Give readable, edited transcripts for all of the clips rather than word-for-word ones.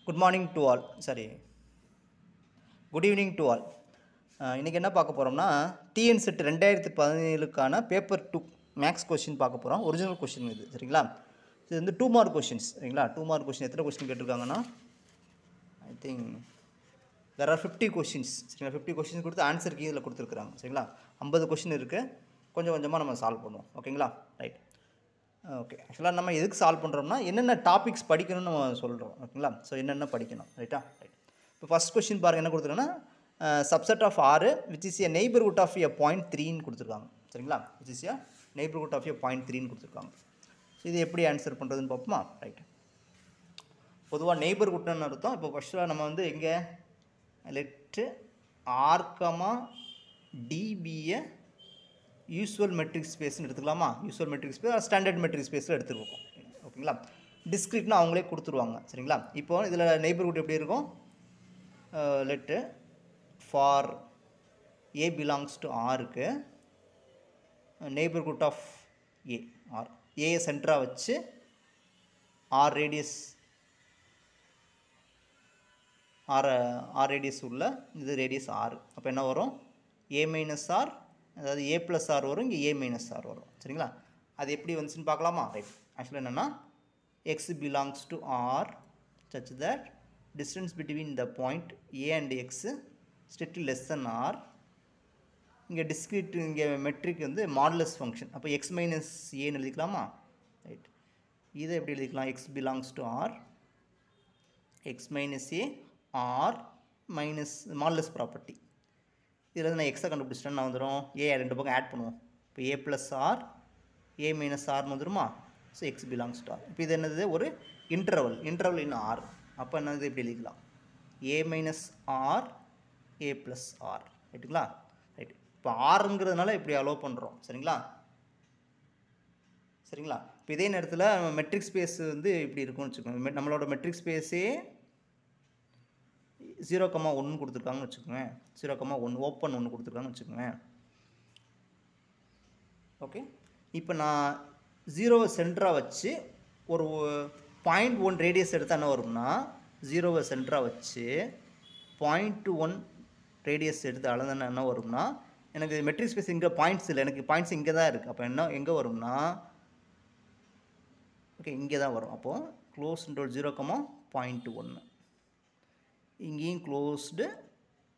Good morning to all. Sorry. Good evening to all. இன்றைக்கி என்ன பார்க்க போகிறோம்னா டிஎன் செட் 2017க்கான பேப்பர் 2 மேக்ஸ் கொஸ்டின் பார்க்க போகிறோம். ஒரிஜினல் கொஸ்டின் இது சரிங்களா. இது வந்து 2 மார்க் கொஸ்டின்ஸ் சரிங்களா. 2 மார்க் கொஸ்டின் எத்தனை கொஸ்டின் கேட்டிருக்காங்கன்னா I think there are 50 questions சரிங்களா. 50 கொஸ்டின்ஸ் கொடுத்து ஆன்சர் கீ இதில் கொடுத்துருக்குறாங்க சரிங்களா. 50 கொஸ்டின் இருக்குது. கொஞ்சம் கொஞ்சமாக நம்ம சால்வ் பண்ணுவோம் ஓகேங்களா. Right okay. ஆக்சுவலாக நம்ம எதுக்கு சால்வ் பண்ணுறோம்னா என்னென்ன டாபிக்ஸ் படிக்கணும்னு நம்ம சொல்கிறோம் ஓகேங்களா. ஸோ என்னென்ன படிக்கணும் ரைட்டா. ரைட் இப்போ ஃபஸ்ட் கொஸ்டின் பாருங்கள் என்ன கொடுத்துருக்காங்கன்னா subset of R which is a neighbourhood of a point 3ன்னு கொடுத்துருக்காங்க சரிங்களா. Which is a neighbourhood of a point 3ன்னு கொடுத்துருக்காங்க. ஸோ இது எப்படி ஆன்சர் பண்ணுறதுன்னு பார்ப்போமா. ரைட் பொதுவாக நெய்பர்ஹுட்னு அர்த்தம். இப்போ ஃபஸ்ட்டாக நம்ம வந்து எங்கே let R comma d be a usual metric ஸ்பேஸ்ன்னு எடுத்துக்கலாமா. Usual metric space standard metric ஸ்பேஸில் எடுத்துருக்கோம் ஓகேங்களா. டிஸ்கிரிட்னா அவங்களே கொடுத்துருவாங்க சரிங்களா. இப்போ இதில் நெய்பர்ஹுட் எப்படி இருக்கும் let for a belongs to ஆருக்கு neighbourhood of a R a சென்டராக வச்சு ஆர் ரேடியஸ் ஆர் ரேடியஸ் உள்ள இது ரேடியஸ் ஆர். அப்போ என்ன வரும் ஏ மைனஸ் ஆர், அதாவது ஏ ப்ளஸ் ஆர் வரும், இங்கே ஏ மைனஸ் ஆர் வரும் சரிங்களா. அது எப்படி வந்துச்சுன்னு பார்க்கலாமா. ரைட் ஆக்சுவலாக என்னென்னா X belongs to R such that distance between the point A and X strictly less than R. இங்கே டிஸ்கிரிட் இங்கே மெட்ரிக் வந்து மாடுலஸ் ஃபங்க்ஷன். அப்போ எக்ஸ் மைனஸ் ஏன்னு எழுதிக்கலாமா. ரைட் இதை எப்படி எழுதிக்கலாம் X belongs to R X minus A R minus modulus property. இதில் நான் எக்ஸை கண்டுபிடிச்சிட்டேன்னு வந்துடும் ஏ ரெண்டு பக்கம் ஆட் பண்ணுவோம். இப்போ A plus R A minus ஆர்னு வந்துடுமா. So X belongs to R. இப்போ இது என்னது ஒரு இன்டர்வல் இன் ஆர். அப்போ என்னது இப்படி எழுதிக்கலாம் ஏ minus R A plus R ரைட்டுங்களா. ரைட் இப்போ ஆறுங்கிறதுனால இப்படி அலோவ் பண்ணுறோம் சரிங்களா. சரிங்களா. இப்போ இதே நேரத்தில் மெட்ரிக் ஸ்பேஸ் வந்து இப்படி இருக்கும்னு வச்சுக்கோங்க. நம்மளோட மெட்ரிக் ஸ்பேஸே 0,1 கொடுத்துருக்காங்கன்னு வச்சுக்கோங்க. 0,1 ஓப்பன் 1 கொடுத்துருக்காங்கன்னு வச்சுக்கோங்க. ஓகே இப்போ நான் 0வை சென்டராக வச்சு ஒரு 0.1 ரேடியஸ் எடுத்தால் என்ன வரும்னா 0வை சென்டராக வச்சு 0.1 ரேடியஸ் எடுத்து அளந்தனா என்ன வரும்னா எனக்கு மெட்ரிக் ஸ்பேஸ் இங்கே பாயிண்ட்ஸ் இல்லை, எனக்கு பாயிண்ட்ஸ் இங்கே தான் இருக்குது. அப்போ என்ன எங்கே வரும்னா ஓகே இங்கே தான் வரும். அப்போது க்ளோஸ் இன்டோல் 0,1 இங்கேயும் க்ளோஸ்டு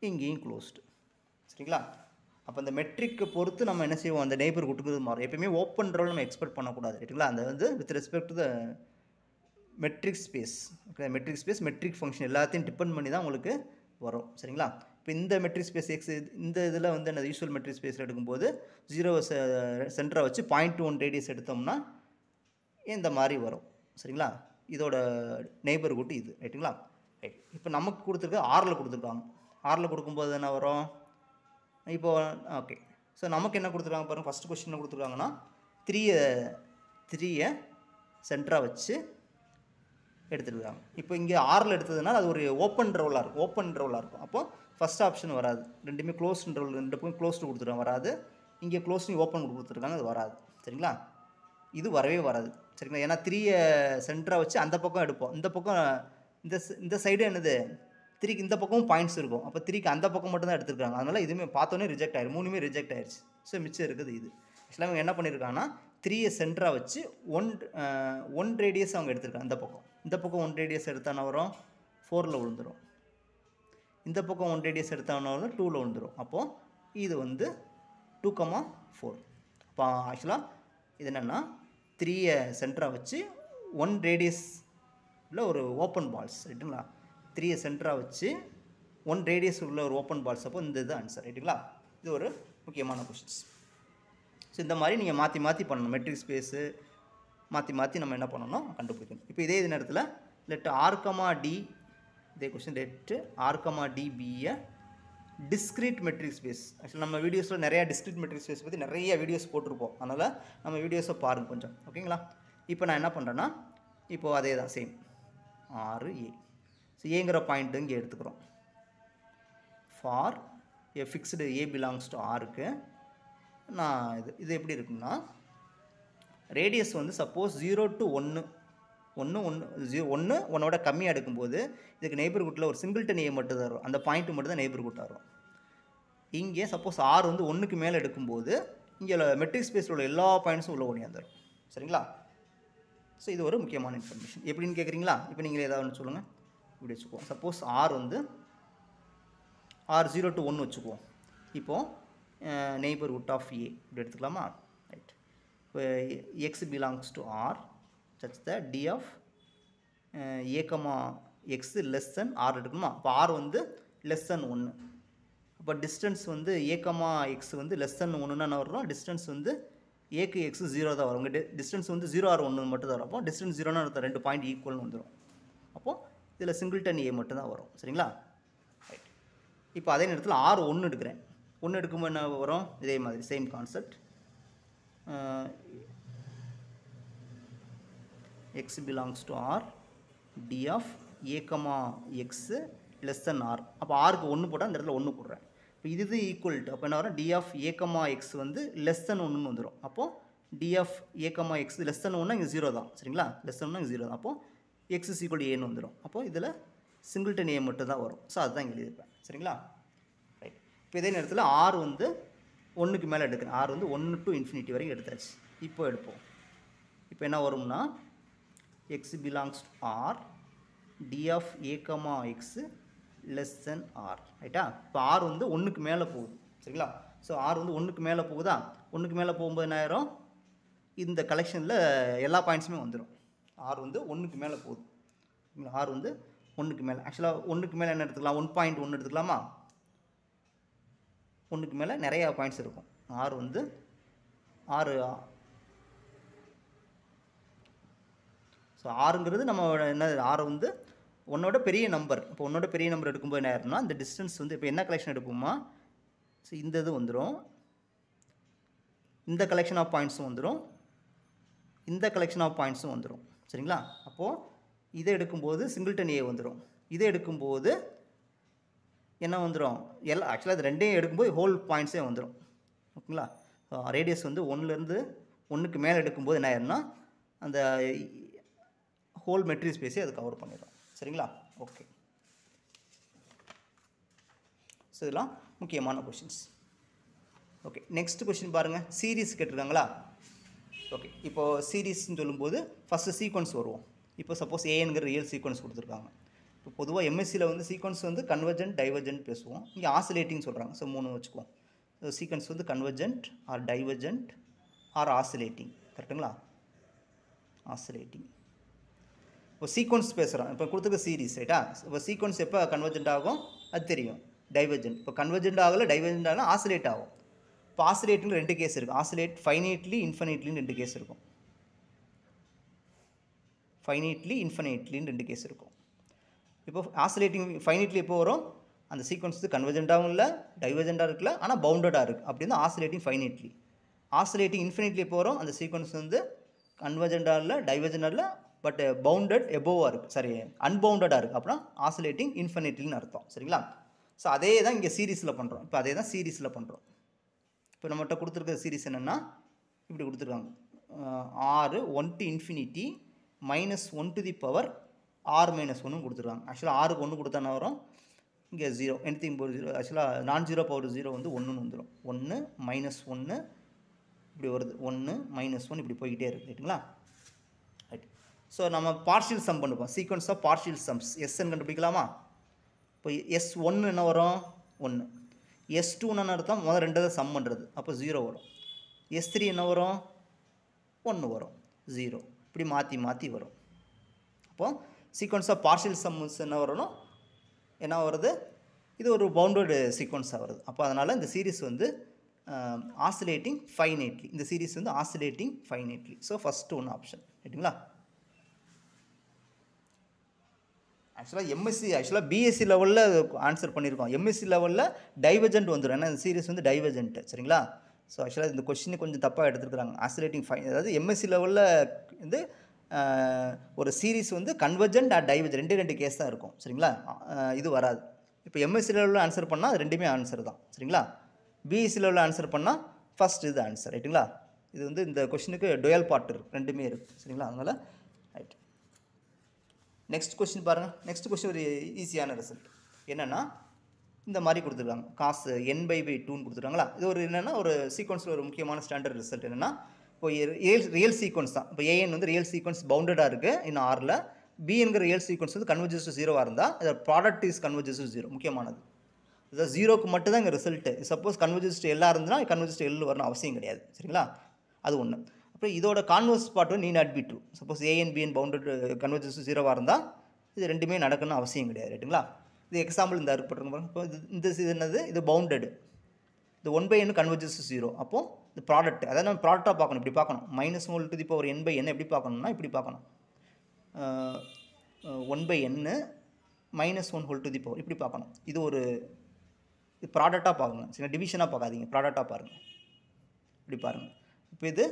இங்கேயும் க்ளோஸ்டு சரிங்களா. அப்போ அந்த மெட்ரிக்கை பொறுத்து நம்ம என்ன செய்வோம் அந்த நெய்பர்ஹுட்டுக்கு மாறும். எப்பயுமே ஓப்பன் ரோல் நம்ம எக்ஸ்பெக்ட் பண்ணக்கூடாது ரைட்டுங்களா. அந்த வந்து with respect to the metric space okay. Metric space metric function எல்லாத்தையும் டிபெண்ட் பண்ணி தான் உங்களுக்கு வரும் சரிங்களா. இப்போ இந்த மெட்ரிக் ஸ்பேஸ் எக்ஸ் இந்த இதில் வந்து என்ன யூஸ்வல் மெட்ரிக் ஸ்பேஸில் எடுக்கும்போது 0வை சென்டராக வச்சு 0.1 ரேடியஸ் எடுத்தோம்னா இந்த மாதிரி வரும் சரிங்களா. இதோட நெய்பர்ஹுட் இது ரைட்டுங்களா. ரைட் இப்போ நமக்கு கொடுத்துருக்க ஆரில் கொடுத்துருக்காங்க. ஆரில் கொடுக்கும்போது என்ன வரும் இப்போது ஓகே. ஸோ நமக்கு என்ன கொடுத்துருக்காங்க பாருங்கள். ஃபஸ்ட் கொஸ்டின் என்ன கொடுத்துருக்காங்கன்னா 3யை சென்டராக வச்சு எடுத்துருக்காங்க. இப்போ இங்கே ஆரில் எடுத்ததுனால அது ஒரு ஓப்பன் ரோலாக இருக்கும். அப்போது ஃபஸ்ட் ஆப்ஷன் வராது. ரெண்டுமே க்ளோஸ் ரோல், ரெண்டு பக்கம் க்ளோஸ்டு கொடுத்துருக்காங்க வராது. இங்கே க்ளோஸ்டு ஓப்பன் கொடுத்துருக்காங்க அது வராது சரிங்களா. இது வரவே வராது சரிங்களா. ஏன்னா 3யை சென்டராக வச்சு அந்த பக்கம் எடுப்போம். இந்த பக்கம் இந்த சைடு என்னது 3க்கு இந்த பக்கமும் பாயிண்ட்ஸ் இருக்கும். அப்போ 3க்கு அந்த பக்கம் மட்டும் தான் எடுத்துருக்காங்க. அதனால் இதுவுமே பார்த்தோன்னே ரிஜெக்ட் ஆயிடும். மூணுமே ரிஜெக்ட் ஆயிடுச்சு. ஸோ மிச்சம் இருக்குது இது. ஆக்சுவலாக அவங்க என்ன பண்ணியிருக்காங்கன்னா 3யை சென்டராக வச்சு ஒன் ரேடியஸ் அவங்க எடுத்துருக்காங்க. இந்த பக்கம் 1 ரேடியஸ் எடுத்தான வரும் 4ல் விழுந்துடும். இந்த பக்கம் 1 ரேடியஸ் எடுத்தான வரும் 2ல் விழுந்துடும். அப்போது இது வந்து 2,4. அப்போ ஆக்சுவலாக இது என்னென்னா 3யை சென்டராக வச்சு 1 ரேடியஸ் உள்ள ஒரு ஓப்பன் பால்ஸ் ரைட்டுங்களா. 3யை சென்டராக வச்சு 1 ரேடியஸ் உள்ள ஒரு ஓப்பன் பால்ஸ். அப்போ இந்த இது ஆன்சர் ரைட்டுங்களா. இது ஒரு முக்கியமான கொஸ்டின்ஸ். ஸோ இந்த மாதிரி நீங்கள் மாற்றி பண்ணணும். மெட்ரிக் ஸ்பேஸு மாற்றி நம்ம என்ன பண்ணணும் கண்டுபிடிக்கணும். இப்போ இதே நேரத்தில் லெட் ஆர்கமா டி இதே question let R comma d be a discrete metric space. ஆக்சுவலாக நம்ம வீடியோஸில் நிறையா டிஸ்கிரீட் மெட்ரிக் ஸ்பேஸ் பற்றி நிறைய வீடியோஸ் போட்டிருப்போம். அதனால் நம்ம வீடியோஸை பாருங்கள் கொஞ்சம் ஓகேங்களா. இப்போ நான் என்ன பண்ணுறேன்னா இப்போது அதே தான் சேம் 6A. ஸோ ஏங்கிற பாயிண்ட் இங்கே எடுத்துக்கிறோம். For a fixed a belongs to ஆருக்கு நான் இது எப்படி இருக்குன்னா ரேடியஸ் வந்து சப்போஸ் 0 to 1 1 1 1ஓட கம்மியாக எடுக்கும்போது இதுக்கு நெய்பர்ஹுட்டில் ஒரு சிங்கிள்டன் ஏ மட்டும் தான் வரும். அந்த பாயிண்ட் மட்டும் தான் நெய்பர்ஹுட் வரும். இங்கே சப்போஸ் ஆர் வந்து 1க்கு மேலே எடுக்கும்போது இங்கே மெட்ரிக் ஸ்பேஸில் உள்ள எல்லா பாயிண்ட்ஸும் உள்ள ஓடியாந்துடும். சரிங்களா? ஸோ இது ஒரு முக்கியமான இன்ஃபர்மேஷன். எப்படின்னு கேட்குறீங்களா? இப்போ நீங்களே ஏதாவது ஒன்று சொல்லுங்கள். இப்படி வச்சுக்குவோம். சப்போஸ் ஆர் வந்து R0 to 1 வச்சுக்குவோம். இப்போது நெய்பர்ஹுட் ஆஃப் ஏ இப்படி எடுத்துக்கலாமா? ரைட். இப்போ X belongs to R such that d of a, x less than r எடுக்கணுமா? அப்போ r வந்து less than 1. அப்போ டிஸ்டன்ஸ் வந்து a, x வந்து less than 1ன்னா என்ன வரும்? டிஸ்டன்ஸ் வந்து ஏக்கு எக்ஸ் 0 தான் வரும். உங்கள் டிஸ்டன்ஸ் வந்து 0 ஆர் 1 மட்டும் தான் வரும். அப்போ டிஸ்டன்ஸ் 0னா அர்த்தம் 2 பாயிண்ட் ஈக்குவல்னு வந்துடும். அப்போது இதில் சிங்கிள்டன் ஏ மட்டும் தான் வரும். சரிங்களா? ரைட். இப்போ அதே நேரத்தில் ஆர் 1 எடுக்கிறேன். 1 எடுக்கும்போது என்ன வரும்? இதே மாதிரி same concept. x belongs to r d of a, x less than r. அப்போ ஆருக்கு 1 போட்டால் அந்த இடத்துல 1 போடுறேன். இப்போ இது ஈக்குவல் டு அப்போ என்ன வரும்? d of a, x வந்து less than 1ன்னு வந்துடும். அப்போது d of a, x less than 1னா இங்கே 0 தான். சரிங்களா? less than 1னா இங்கே 0 தான். அப்போது x is equal to aன்னு வந்துடும். அப்போது இதில் சிங்கிள்டன் a மட்டும் தான் வரும். ஸோ அதுதான் இங்கே எழுதியிருப்பேன். சரிங்களா? ரைட். இப்போ இதே நேரத்தில் r வந்து 1க்கு மேலே எடுக்கிறேன். r வந்து 1 to infinity வரைக்கும் எடுத்தாச்சு. இப்போ எடுப்போம். இப்போ என்ன வரும்னா x belongs to r d of a, x less than r. ரைட்டா? இப்போ r வந்து 1க்கு மேலே போகுது. சரிங்களா? ஸோ r வந்து 1க்கு மேலே போகுதா? 1க்கு மேலே போகும்போது என்ன ஆயிரும்? இந்த கலெக்ஷனில் எல்லா பாயிண்ட்ஸுமே வந்துடும். r வந்து 1க்கு மேலே போகுது. r வந்து 1க்கு மேலே. ஆக்சுவலாக 1க்கு மேலே என்ன எடுத்துக்கலாம்? 1.1 எடுத்துக்கலாமா? 1க்கு மேலே நிறையா பாயிண்ட்ஸ் இருக்கும். r வந்து 6. ஸோ ஆறுங்கிறது நம்ம என்ன, ஆறு வந்து ஒன்னோட பெரிய நம்பர். இப்போ ஒன்னோட பெரிய நம்பர் எடுக்கும்போது என்ன ஆயிரும்னா இந்த டிஸ்டன்ஸ் வந்து இப்போ என்ன கலெக்ஷன் எடுப்போமா? ஸோ இந்த இது வந்துடும், இந்த கலெக்ஷன் ஆஃப் பாயிண்ட்ஸும் வந்துடும், இந்த கலெக்ஷன் ஆஃப் பாயிண்ட்ஸும் வந்துடும். சரிங்களா? அப்போது இதை எடுக்கும்போது சிங்கிள்டன் ஏ வந்துடும். இதை எடுக்கும்போது என்ன வந்துடும்? எல்லாம் ஆக்சுவலாக இது ரெண்டையும் எடுக்கும்போது ஹோல் பாயிண்ட்ஸே வந்துடும். ஓகேங்களா? ரேடியஸ் வந்து 1லேருந்து 1க்கு மேலே எடுக்கும்போது என்ன ஆயிரும்னா அந்த ஹோல் மெட்ரிக் ஸ்பேஸே அது கவர் பண்ணிடும். சரிங்களா? ஓகே. ஸோ இதெல்லாம் முக்கியமான கொஷின்ஸ். ஓகே, நெக்ஸ்ட் கொஷின் பாருங்கள். சீரீஸ் கேட்டிருக்காங்களா? ஓகே, இப்போது சீரீஸ்ன்னு சொல்லும்போது ஃபஸ்ட்டு சீக்வன்ஸ் வருவோம். இப்போ சப்போஸ் ஏங்கிற ரியல் சீக்வன்ஸ் கொடுத்துருக்காங்க. இப்போ பொதுவாக எம்எஸ்சியில் வந்து சீக்வன்ஸ் வந்து கன்வர்ஜென்ட் டைவர்ஜென்ட் பேசுவோம். இங்கே ஆசிலேட்டிங் சொல்கிறாங்க. ஸோ 3 வச்சுக்குவோம். சீக்வன்ஸ் வந்து convergent or divergent or oscillating. கரெக்டுங்களா? ஆசிலேட்டிங். இப்போ சீக்வன்ஸ் பேசுகிறோம். இப்போ கொடுத்துருக்க சீரீஸ் ரைட்டா? இப்போ சீக்வன்ஸ் எப்போ கன்வர்ஜென்ட் ஆகும் அது தெரியும். டைவர்ஜென்ட். இப்போ கன்வர்ஜென்ட் ஆகலை, டைவர்ஜென்ட் ஆகலாம், ஆசிலேட் ஆகும். இப்போ ஆசிலேட்டிங் 2 கேஸ் இருக்குது. ஆசிலேட் ஃபைனைட்லி இன்ஃபைனைட்லின்னு 2 கேஸ் இருக்கும். ஃபைனைட்லி இன்ஃபைனைட்லின்னு 2 கேஸ் இருக்கும். இப்போ ஆசிலேட்டிங் ஃபைனைட்லி எப்போ வரும்? அந்த சீக்வன்ஸ் வந்து கன்வர்ஜென்ட்டாகவும் இல்லை, டைவர்ஜென்ட்டாக இருக்குல்ல, ஆனால் பவுண்டடாக இருக்குது. அப்படின்னு ஆசிலேட்டிங் ஃபைனைட்லி. ஆசிலேட்டிங் இன்ஃபினிட்லி எப்போ வரும்? அந்த சீக்வன்ஸ் வந்து கன்வர்ஜென்ட்டாக இல்லை, டைவர்ஜென்ட்டாக இல்லை, பட் பவுண்டட் எபோவாக இருக்குது, சாரி அன்பவுண்டடாக இருக்குது. அப்படின்னா ஆசிலேட்டிங் இன்ஃபினிட்டின்னு அர்த்தம். சரிங்களா? ஸோ அதே தான் இங்கே சீரீஸில் பண்ணுறோம். இப்போ அதே தான் சீரீஸில் பண்ணுறோம். இப்போ நம்மகிட்ட கொடுத்துருக்க சீரீஸ் என்னென்னா இப்படி கொடுத்துருக்காங்க. 6 1 to infinity -1 to the power r - 1 கொடுத்துருக்காங்க. ஆக்சுவலாக ஆருக்கு 1 கொடுத்தா என்ன வரும்? இங்கே 0 எனிதிங் பவர் 0. ஆக்சுவலாக நான் ஜீரோ பவர் 0 வந்து 1ன்னு வந்துடும். 1 -1 இப்படி வருது, 1 -1 இப்படி போய்கிட்டே இருக்குது. ரைட்டுங்களா? ரைட். ஸோ நம்ம பார்ஷியல் சம் பண்ணுவோம். சீக்வன்ஸ் ஆஃப் பார்ஷியல் சம்ஸ் எஸ்ன்னு கண்டுபிடிக்கலாமா? இப்போ S1 என்ன வரும்? 1. S2 அர்த்தம் முதல் 2 சம் பண்ணுறது, அப்போ 0 வரும். S3 என்ன வரும்? 1 வரும், 0. இப்படி மாற்றி மாற்றி வரும். அப்போது சீக்வன்ஸ் ஆஃப் பார்ஷியல் சம்ஸ் என்ன வரணும்? என்ன வருது? இது ஒரு பவுண்டட் சீக்வன்ஸாக வருது. அப்போ அதனால் இந்த சீரீஸ் வந்து ஆசிலேட்டிங் ஃபைனைட்லி. இந்த சீரீஸ் வந்து ஆசிலேட்டிங் ஃபைனைட்லி. ஸோ ஃபஸ்ட்டு ஒன்று ஆப்ஷன். ரைட்டுங்களா? ஆக்சுவலாக பிஎஸ்சி லெவலில் ஆன்சர் பண்ணியிருக்கோம். எம்எஸ்சி லெவலில் டைவர்ஜென்ட் வந்துடும். ஏன்னா இந்த சீரீஸ் வந்து டைவர்ஜென்ட். சரிங்களா? ஸோ ஆக்சுவலாக இந்த கொஸ்டினை கொஞ்சம் தப்பாக எடுத்துருக்குறாங்க. ஆசிலேட்டிங் அதாவது எம்எஸ்சி லெவலில் வந்து ஒரு சீரீஸ் வந்து கன்வர்ஜென்ட் ஆர் டைவர்ஜென்ட் 2 கேஸ் தான் இருக்கும். சரிங்களா? இது வராது. இப்போ எம்எஸ்சி லெவலில் ஆன்சர் பண்ணால் அது ரெண்டுமே ஆன்சர் தான். சரிங்களா? பிஎஸ்சி லெவலில் ஆன்சர் பண்ணால் ஃபஸ்ட் இது ஆன்சர். ரைட்டுங்களா? இது வந்து இந்த கொஸ்டினுக்கு டுவல் பார்ட் இருக்குது, ரெண்டுமே இருக்குது. சரிங்களா? அதனால் ரைட். நெக்ஸ்ட் கொஸ்டின் பாருங்கள். நெக்ஸ்ட் கொஸ்டின் ஒரு ஈஸியான ரிசல்ட். என்னென்னா இந்த மாதிரி கொடுத்துருக்காங்க. காசு n/2ன்னு கொடுத்துருக்காங்களா. இது ஒரு என்னென்னா ஒரு சீக்வன்ஸில் ஒரு முக்கியமான ஸ்டாண்டர்ட் ரிசல்ட் என்னென்னா, இப்போ ரியல் சீக்வன்ஸ் தான். இப்போ an வந்து ரியல் சீக்வன்ஸ் பவுண்டடாக இருக்குது இன்னும் ஆரில். bங்கிற ரியல் சீக்வன்ஸ் வந்து கன்வர்ஜஸ் டு 0 இருந்தால் இதோட ப்ராடக்ட் இஸ் கன்வர்ஜஸ் டு 0. முக்கியமானது இது 0க்கு மட்டும் தான் இங்கே ரிசல்ட்டு. சப்போஸ் கன்வர்ஜஸ் டு எல்லாம் இருந்ததுன்னா கன்வர்ஜஸ் டு எல் வரணும் அவசியம் கிடையாது. சரிங்களா, அது ஒன்று. அப்புறம் இதோட கான்வர்ஸ் பார்ட் வந்து need be true. Suppose an bounded converges to 0வாக இருந்தால் இது ரெண்டுமே நடக்கணும்னு அவசியம் கிடையாது. ரைட்டுங்களா. இது எக்ஸாம்பிள் இந்த அறுப்பட்டுருங்க. இப்போ இது என்னது, இது பவுண்டடு. இது 1/n கன்வர்ஜஸ் டு 0. அப்போது இது ப்ராடக்ட், அதாவது நம்ம ப்ராடக்டாக பார்க்கணும். இப்படி பார்க்கணும். -1/n எப்படி பார்க்கணும்னா இப்படி பார்க்கணும். 1/n -1 இப்படி பார்க்கணும். இது ஒரு ப்ராடக்டாக பார்க்கணும். சரி, டிவிஷனாக பார்க்காதீங்க, ப்ராடக்டாக பாருங்கள். இப்படி பாருங்கள். இப்போ இது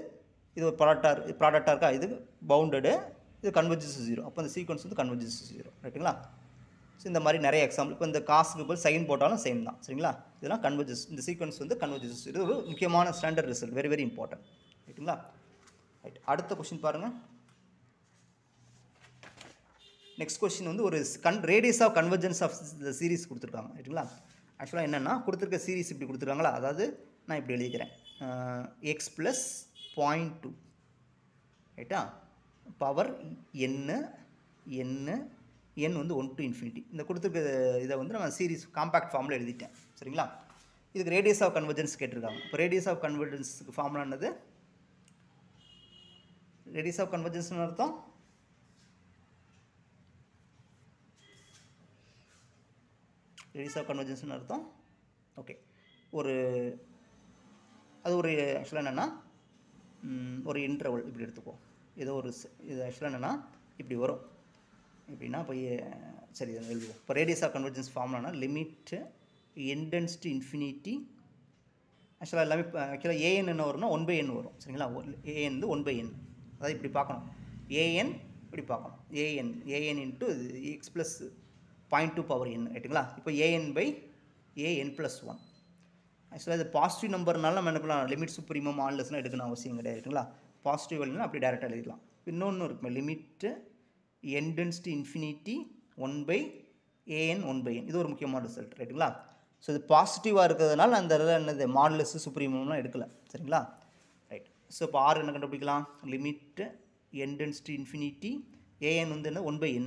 ஒரு ப்ராடக்டாக இருக்கா. இது பவுண்டடு, இது கன்வர்ஜஸ் டு 0. அப்போ இந்த சீக்வன்ஸ் வந்து கன்வர்ஜஸ் டு 0. ரைட்டுங்களா. ஸோ இந்த மாதிரி நிறைய எக்ஸாம்பிள். இப்போ இந்த காசுக்கு போல் சைன் போட்டாலும் சேம் தான். சரிங்களா, இதெல்லாம் கன்வர்ஜஸ். இந்த சீக்வன்ஸ் வந்து கன்வர்ஜஸ். இது ஒரு முக்கியமான standard result. Very very important. ரைட்டுங்களா. ரைட், அடுத்த கொஸ்டின் பாருங்கள். நெக்ஸ்ட் கொஸ்டின் வந்து ஒரு radius of convergence of the series கொடுத்துருக்காங்க. ரைட்டுங்களா. ஆக்சுவலாக என்னென்னா கொடுத்துருக்க சீரிஸ் இப்படி கொடுத்துருக்காங்களா. அதாவது நான் இப்படி எழுதிக்கிறேன். x + 0.2 ரைட்டா, பவர் n வந்து 1 to infinity. இந்த கொடுத்துருக்க இதை வந்து நம்ம சீரிஸ் காம்பேக்ட் ஃபார்மில் எழுதிட்டேன். சரிங்களா. இதுக்கு ரேடியஸ் ஆஃப் கன்வர்ஜன்ஸ் கேட்டிருக்காங்க. இப்போ ரேடியஸ் ஆஃப் கன்வர்ஜன்ஸுக்கு ஃபார்முலா என்னது, ரேடியஸ் ஆஃப் கன்வர்ஜன்ஸ்னு அர்த்தம் ஓகே. அது ஒரு ஆக்சுவலாக என்னென்னா ஒரு இன்டர்வல் இப்படி எடுத்துக்குவோம். இது ஆக்சுவலாக என்னென்னா இப்படி வரும். எப்படின்னா இப்போ சரி இதை எழுதுவோம். இப்போ ரேடியஸ் ஆஃப் கன்வர்ஜன்ஸ் ஃபார்முலானா limit n tends to infinity. ஆக்சுவலாக எல்லாமே ஆக்சுவலாக an என்ன வரும்னா 1/n வரும். சரிங்களா. an வந்து 1/n. அதாவது இப்படி பார்க்கணும். an இப்படி பார்க்கணும். an into x + 0.2 power n. ரைட்டுங்களா. இப்போ an + 1. ஆக்சுவலாக இது பாசிட்டிவ் நம்பர்னால நம்ம என்ன பண்ணலாம், லிமிட் சுப்ரீமம் மாடுலஸ்லாம் எடுக்கணும் அவசியம் கிடையாது. ரைட்டுங்களா. பாசிட்டிவ் வேல்யூனா அப்படி டேரெக்டாக எழுதிக்கலாம். இன்னொன்று இருக்குமே, limit n tends to infinity 1/an 1/n. இது ஒரு முக்கியமான ரிசல்ட். ரைட்டுங்களா. ஸோ இது பாசிட்டிவாக இருக்கிறதுனால அந்த இதில் என்னது மாடுலஸ் சுப்ரீமம்லாம் எடுக்கல. சரிங்களா. ரைட். ஸோ இப்போ ஆர் என்ன கண்டுபிடிக்கலாம், limit n tends to infinity an வந்து என்ன 1/n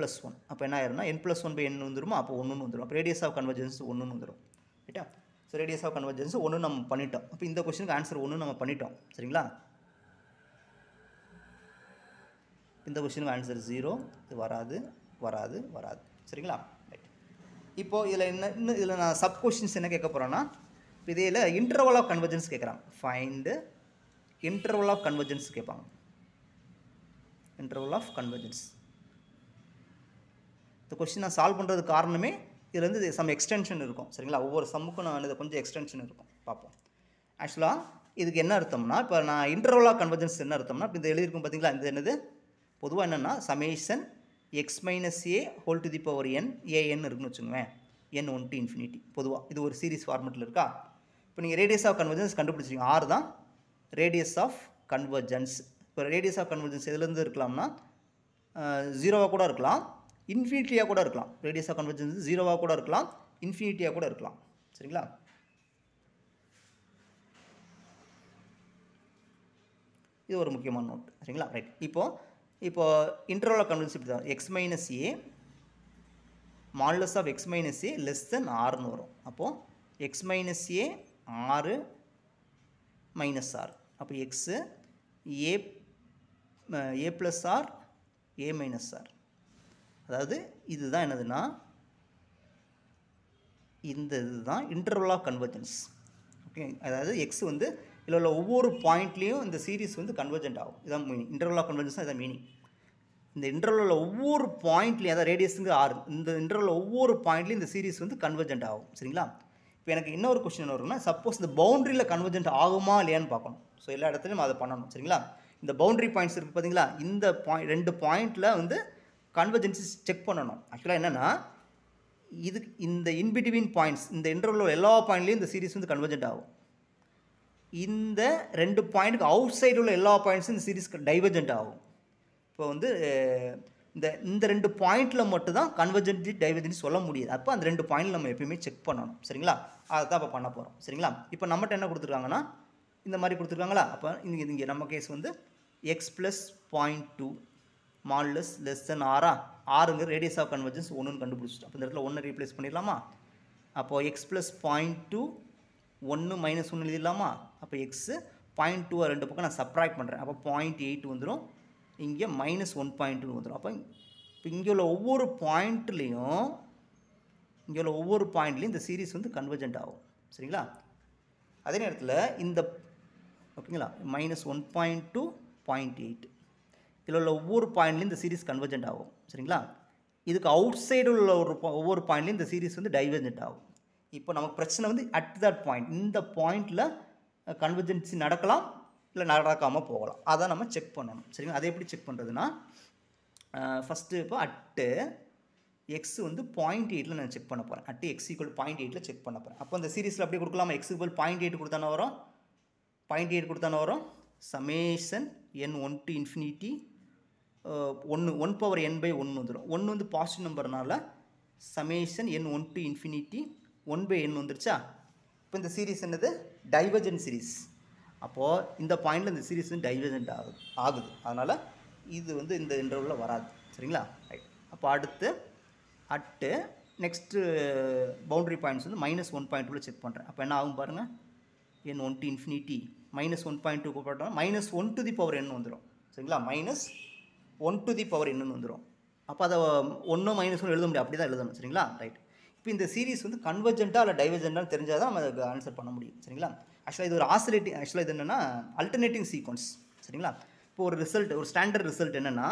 + 1. அப்போ என்ன ஆயிரும்னா n + 1/n வந்துருமா, அப்போ 1ன்னு வந்துடும். அப்போ ரேடியஸ் ஆஃப் கன்வர்ஜன்ஸ் 1ன்னு வந்துடும். ரைட்டா. ஸோ ரேடியஸ் ஆஃப் கன்வர்ஜன்ஸ் 1 நம்ம பண்ணிட்டோம். அப்போ இந்த கொஸ்டினுக்கு ஆன்சர் 1 நம்ம பண்ணிட்டோம். சரிங்களா. இந்த கொஸ்டினுக்கு ஆன்சர் 0. இது வராது. சரிங்களா. ரைட். இப்போது இதில் நான் சப் கொஸ்டின்ஸ் என்ன கேட்க போகிறேன்னா, இப்போ இதில் இன்டர்வல் ஆஃப் கன்வர்ஜன்ஸ் கேட்குறாங்க. ஃபைண்ட் இன்டர்வல் ஆஃப் கன்வர்ஜன்ஸ் கேட்பாங்க. இன்டர்வல் ஆஃப் கன்வர்ஜன்ஸ் இந்த கொஸ்டின் நான் சால்வ் பண்ணுறதுக்கு காரணமே இதில் வந்து சம் எக்ஸ்டென்ஷன் இருக்கும். சரிங்களா. ஒவ்வொரு சம்முக்கும் நான் இதை கொஞ்சம் எக்ஸ்டென்ஷன் இருக்கும். பார்ப்போம். ஆக்சுவலாக இதுக்கு என்ன அர்த்தம்னா, இப்போ நான் இன்டர்வல் ஆஃப் கன்வர்ஜன்ஸ் என்ன அர்த்தம்னா, இப்போ இந்த எழுதியிருக்கும் பார்த்தீங்களா, இந்த என்னது பொதுவாக என்னென்னா summation x - a whole to the power n an இருக்குன்னு வச்சுக்கோங்களேன். n 1 to infinity. பொதுவாக இது ஒரு சீரிஸ் ஃபார்மெட்டில் இருக்கா. இப்போ நீங்கள் ரேடியஸ் ஆஃப் கன்வர்ஜன்ஸ் கண்டுபிடிச்சிங்க. ஆர் தான் ரேடியஸ் ஆஃப் கன்வர்ஜன்ஸ். இப்போ ரேடியஸ் ஆஃப் கன்வர்ஜன்ஸ் எதுலேருந்து இருக்கலாம்னா 0வாக கூட இருக்கலாம், இன்ஃபினிட்டியாக கூட இருக்கலாம். ரேடியஸ் ஆஃப் கன்வர்ஜன்ஸ் 0வாக கூட இருக்கலாம், இன்ஃபினிட்டியாக கூட இருக்கலாம். சரிங்களா. இது ஒரு முக்கியமான நோட். சரிங்களா. ரைட். இப்போ இன்டர்வல் ஆஃப் கன்வர்ஜன்ஸ் இப்படி தான், x - a modulus of x - a r வரும். அப்போது x - a r -r. அப்போ x a + r a -r. அதாவது இதுதான் என்னதுன்னா இதுதான் இன்டர்வல் ஆஃப் கன்வர்ஜன்ஸ். ஓகே. அதாவது எக்ஸ் வந்து இதில் உள்ள ஒவ்வொரு பாயிண்ட்லேயும் இந்த சீரிஸ் வந்து கன்வர்ஜென்ட் ஆகும். இதான் மீனிங். இன்டர்வல் ஆஃப் கன்வர்ஜன்ஸ் தான் இதான் மீனிங். இந்த இன்டர்வலில் ஒவ்வொரு பாயிண்ட்லேயும், அதாவது ரேடியஸுக்கு 6, இந்த இன்டர்வலில் ஒவ்வொரு பாயிண்ட்லேயும் இந்த சீரிஸ் வந்து கன்வர்ஜென்ட் ஆகும். சரிங்களா. இப்போ எனக்கு இன்னொரு கொஸ்டின் என்ன வரும்னா, சப்போஸ் இந்த பவுண்டரியில் கன்வர்ஜென்ட் ஆகுமா இல்லையான்னு பார்க்கணும். ஸோ எல்லா இடத்துலையும் அதை பண்ணணும். சரிங்களா. இந்த பவுண்டரி பாயிண்ட்ஸ் இருக்குது பார்த்தீங்களா, இந்த ரெண்டு பாயிண்டில் வந்து கன்வர்ஜென்சி செக் பண்ணணும். ஆக்சுவலாக என்னென்னா, இந்த இன்பிட்வீன் பாயிண்ட்ஸ், இந்த இன்டர்வலில் எல்லா பாயிண்ட்லேயும் இந்த சீரிஸ் வந்து கன்வர்ஜென்ட் ஆகும். இந்த ரெண்டு பாயிண்ட்டுக்கு அவுட் சைடு உள்ள எல்லா பாயிண்ட்ஸும் இந்த சீரிஸ் டைவர்ஜென்ட் ஆகும். இப்போ வந்து இந்த 2 பாயிண்டில் மட்டும் தான் கன்வர்ஜென்ட் டைவர்ஜென்ட் சொல்ல முடியாது. அப்போ அந்த 2 பாயிண்டில் நம்ம எப்பயுமே செக் பண்ணணும். சரிங்களா? அதை தான் இப்போ பண்ண போகிறோம். சரிங்களா? இப்போ நம்மகிட்ட என்ன கொடுத்துருக்காங்கன்னா இந்த மாதிரி கொடுத்துருக்காங்களா? அப்போ இங்கே நம்ம கேஸ் வந்து X plus 0.2 modulus less than ஆரா, ஆறுங்க ரேடியஸ் ஆஃப் கன்வர்ஜென்ஸ் 1ன்னு கண்டுபிடிச்சிட்டோம். அப்போ இந்த இடத்துல 1 ரீப்ளேஸ் பண்ணிடலாமா? அப்போது எக்ஸ் ப்ளஸ் 0.2 1 மைனஸ் 1 எழுதிடலாமா? அப்போ எக்ஸு 0.2 ரெண்டு பக்கம் நான் சப்ராக்ட் பண்ணுறேன். அப்போ 0.8 வந்துடும். இங்கே மைனஸ் 1.2 வந்துடும். அப்போ இப்போ இங்கே உள்ள ஒவ்வொரு பாயிண்ட்லேயும் இந்த சீரீஸ் வந்து கன்வர்ஜென்ட் ஆகும். சரிங்களா? அதே நேரத்தில் இந்த ஓகேங்களா மைனஸ் 1.2 0.8 இதில் உள்ள ஒவ்வொரு பாயிண்ட்லேயும் இந்த சீரீஸ் கன்வர்ஜென்ட் ஆகும். சரிங்களா? இதுக்கு அவுட் சைடு உள்ள ஒவ்வொரு பாயிண்ட்லேயும் இந்த சீரீஸ் வந்து டைவர்ஜென்ட் ஆகும். இப்போ நமக்கு பிரச்சனை வந்து அட் தட் பாயிண்ட், இந்த பாயிண்டில் கன்வர்ஜென்சி நடக்கலாம் இல்லை நடக்காமல் போகலாம். அதை நம்ம செக் பண்ணணும். சரிங்களா? அதை எப்படி செக் பண்ணுறதுன்னா ஃபஸ்ட்டு இப்போ அட்டு எக்ஸ் வந்து 0.8 நான் செக் பண்ண போகிறேன். அட்டு எக்ஸ் ஈக்குவல் 0.8 செக் பண்ண போகிறேன். அப்போ அந்த சீரீஸில் அப்படியே கொடுக்கலாமா? எக்ஸ் ஈக்குவல் 0.8 கொடுத்தானே வரும். 0.8 கொடுத்தானே வரும். Summation n 1 to infinity 1 power n by 1 வந்துடும். 1 வந்து positive நம்பர்னால summation n 1 to infinity 1 by n வந்துருச்சா? இப்போ இந்த சீரீஸ் என்னது? Divergent series. அப்போது இந்த பாயிண்டில் இந்த சீரீஸ் வந்து டைவர்ஜென்ட் ஆகுது. அதனால் இது வந்து இந்த இன்டர்வலில் வராது. சரிங்களா? ரைட். அப்போ அடுத்து அட்டு நெக்ஸ்ட்டு பவுண்டரி பாயிண்ட்ஸ் வந்து மைனஸ் 1.2 செக் பண்ணுறேன். அப்போ என்ன ஆகும் பாருங்கள். n 1 to infinity மைனஸ் 1.2 போட்டோம்னா minus 1 to the power n வந்துடும். சரிங்களா? Minus 1 to the power n வந்துடும். அப்போ அதை 1 மைனஸ் 1 எழுத முடியும். அப்படி தான் எழுதணும். சரிங்களா? ரைட். இப்போ இந்த சீரீஸ் வந்து கன்வர்ஜென்ட்டாக இல்லை டைவர்ஜென்ட்டாக தெரிஞ்சால் தான் நம்ம அதுக்கு ஆன்சர் பண்ண முடியும். சரிங்களா? ஆக்சுவலாக இது ஒரு ஆக்சுவலாக இது என்னென்னா அல்டர்னேட்டிங் சீக்வன்ஸ். சரிங்களா? இப்போ ஒரு ஸ்டாண்டர்ட் ரிசல்ட் என்னென்னா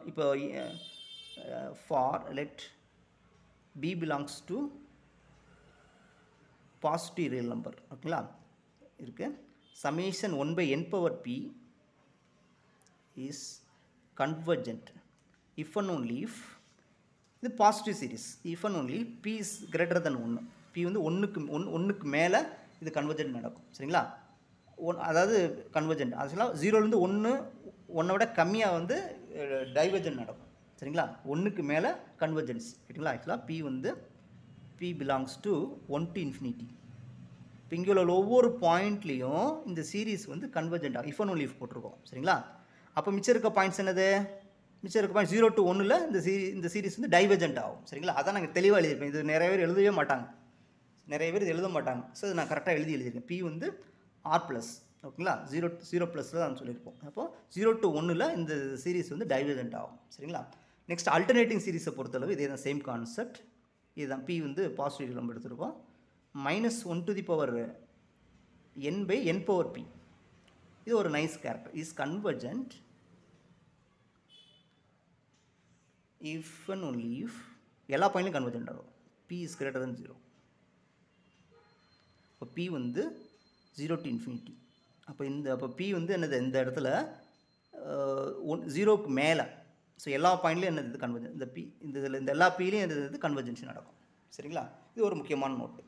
இப்போ for let b belongs to positive real number. ஓகேங்களா? இருக்குது. Summation 1 by n power p is convergent if and only if இது positive series. if and only p is greater than 1. p வந்து ஒன்றுக்கு மேலே இது convergent நடக்கும். சரிங்களா? அதாவது கன்வர்ஜென்ட் ஆக்சுவலாக 0லேருந்து 1 விட கம்மியாக வந்து டைவர்ஜென்ட் நடக்கும். சரிங்களா? 1க்கு மேலே கன்வர்ஜென்ஸ். சரிங்களா? ஆக்சுவலாக p வந்து p belongs to 1 to infinity. இப்போ இங்கே உள்ள ஒவ்வொரு பாயிண்ட்லேயும் இந்த சீரீஸ் வந்து கன்வர்ஜென்ட் ஆகும். if and only if போட்டிருக்கோம். சரிங்களா? அப்போ மிச்சம் இருக்க பாயிண்ட்ஸ் என்னது? மிச்சம் இருக்க பாயிண்ட் 0 to 1ல் இந்த சீரீஸ் வந்து டைவர்ஜென்ட் ஆகும். சரிங்களா? அதான் நாங்கள் தெளிவாக எழுதியிருப்பேன். இது நிறைய பேர் எழுதவே மாட்டாங்க. இது எழுத மாட்டாங்க. ஸோ இது நான் கரெக்டாக எழுதியிருக்கேன். p வந்து r ப்ளஸ். ஓகேங்களா? 0 ப்ளஸில் தான் சொல்லியிருப்போம். அப்போது 0 to 1ல் இந்த சீரீஸ் வந்து டைவர்ஜென்ட் ஆகும். சரிங்களா? நெக்ஸ்ட் அல்டர்னேட்டிங் சீரீஸை பொறுத்தளவு இதே தான் சேம் கான்செப்ட். இதுதான் p வந்து பாசிட்டிவ் நம்ம எடுத்துருக்கோம். Minus 1 to the power n by n power p. இது ஒரு nice character. Is convergent if and only if எல்லா பாயிண்ட்லையும் கன்வர்ஜென்ட் ஆகும். p is greater than 0. இப்போ p வந்து 0 to infinity. அப்போ p வந்து என்னது? இந்த இடத்துல 0க்கு மேலே. ஸோ எல்லா பாயிண்ட்லையும் என்னது? இது கன்வர்ஜென்ட். இந்த எல்லா pலையும் இது கன்வர்ஜென்சி நடக்கும். சரிங்களா? இது ஒரு முக்கியமான நோட்டு.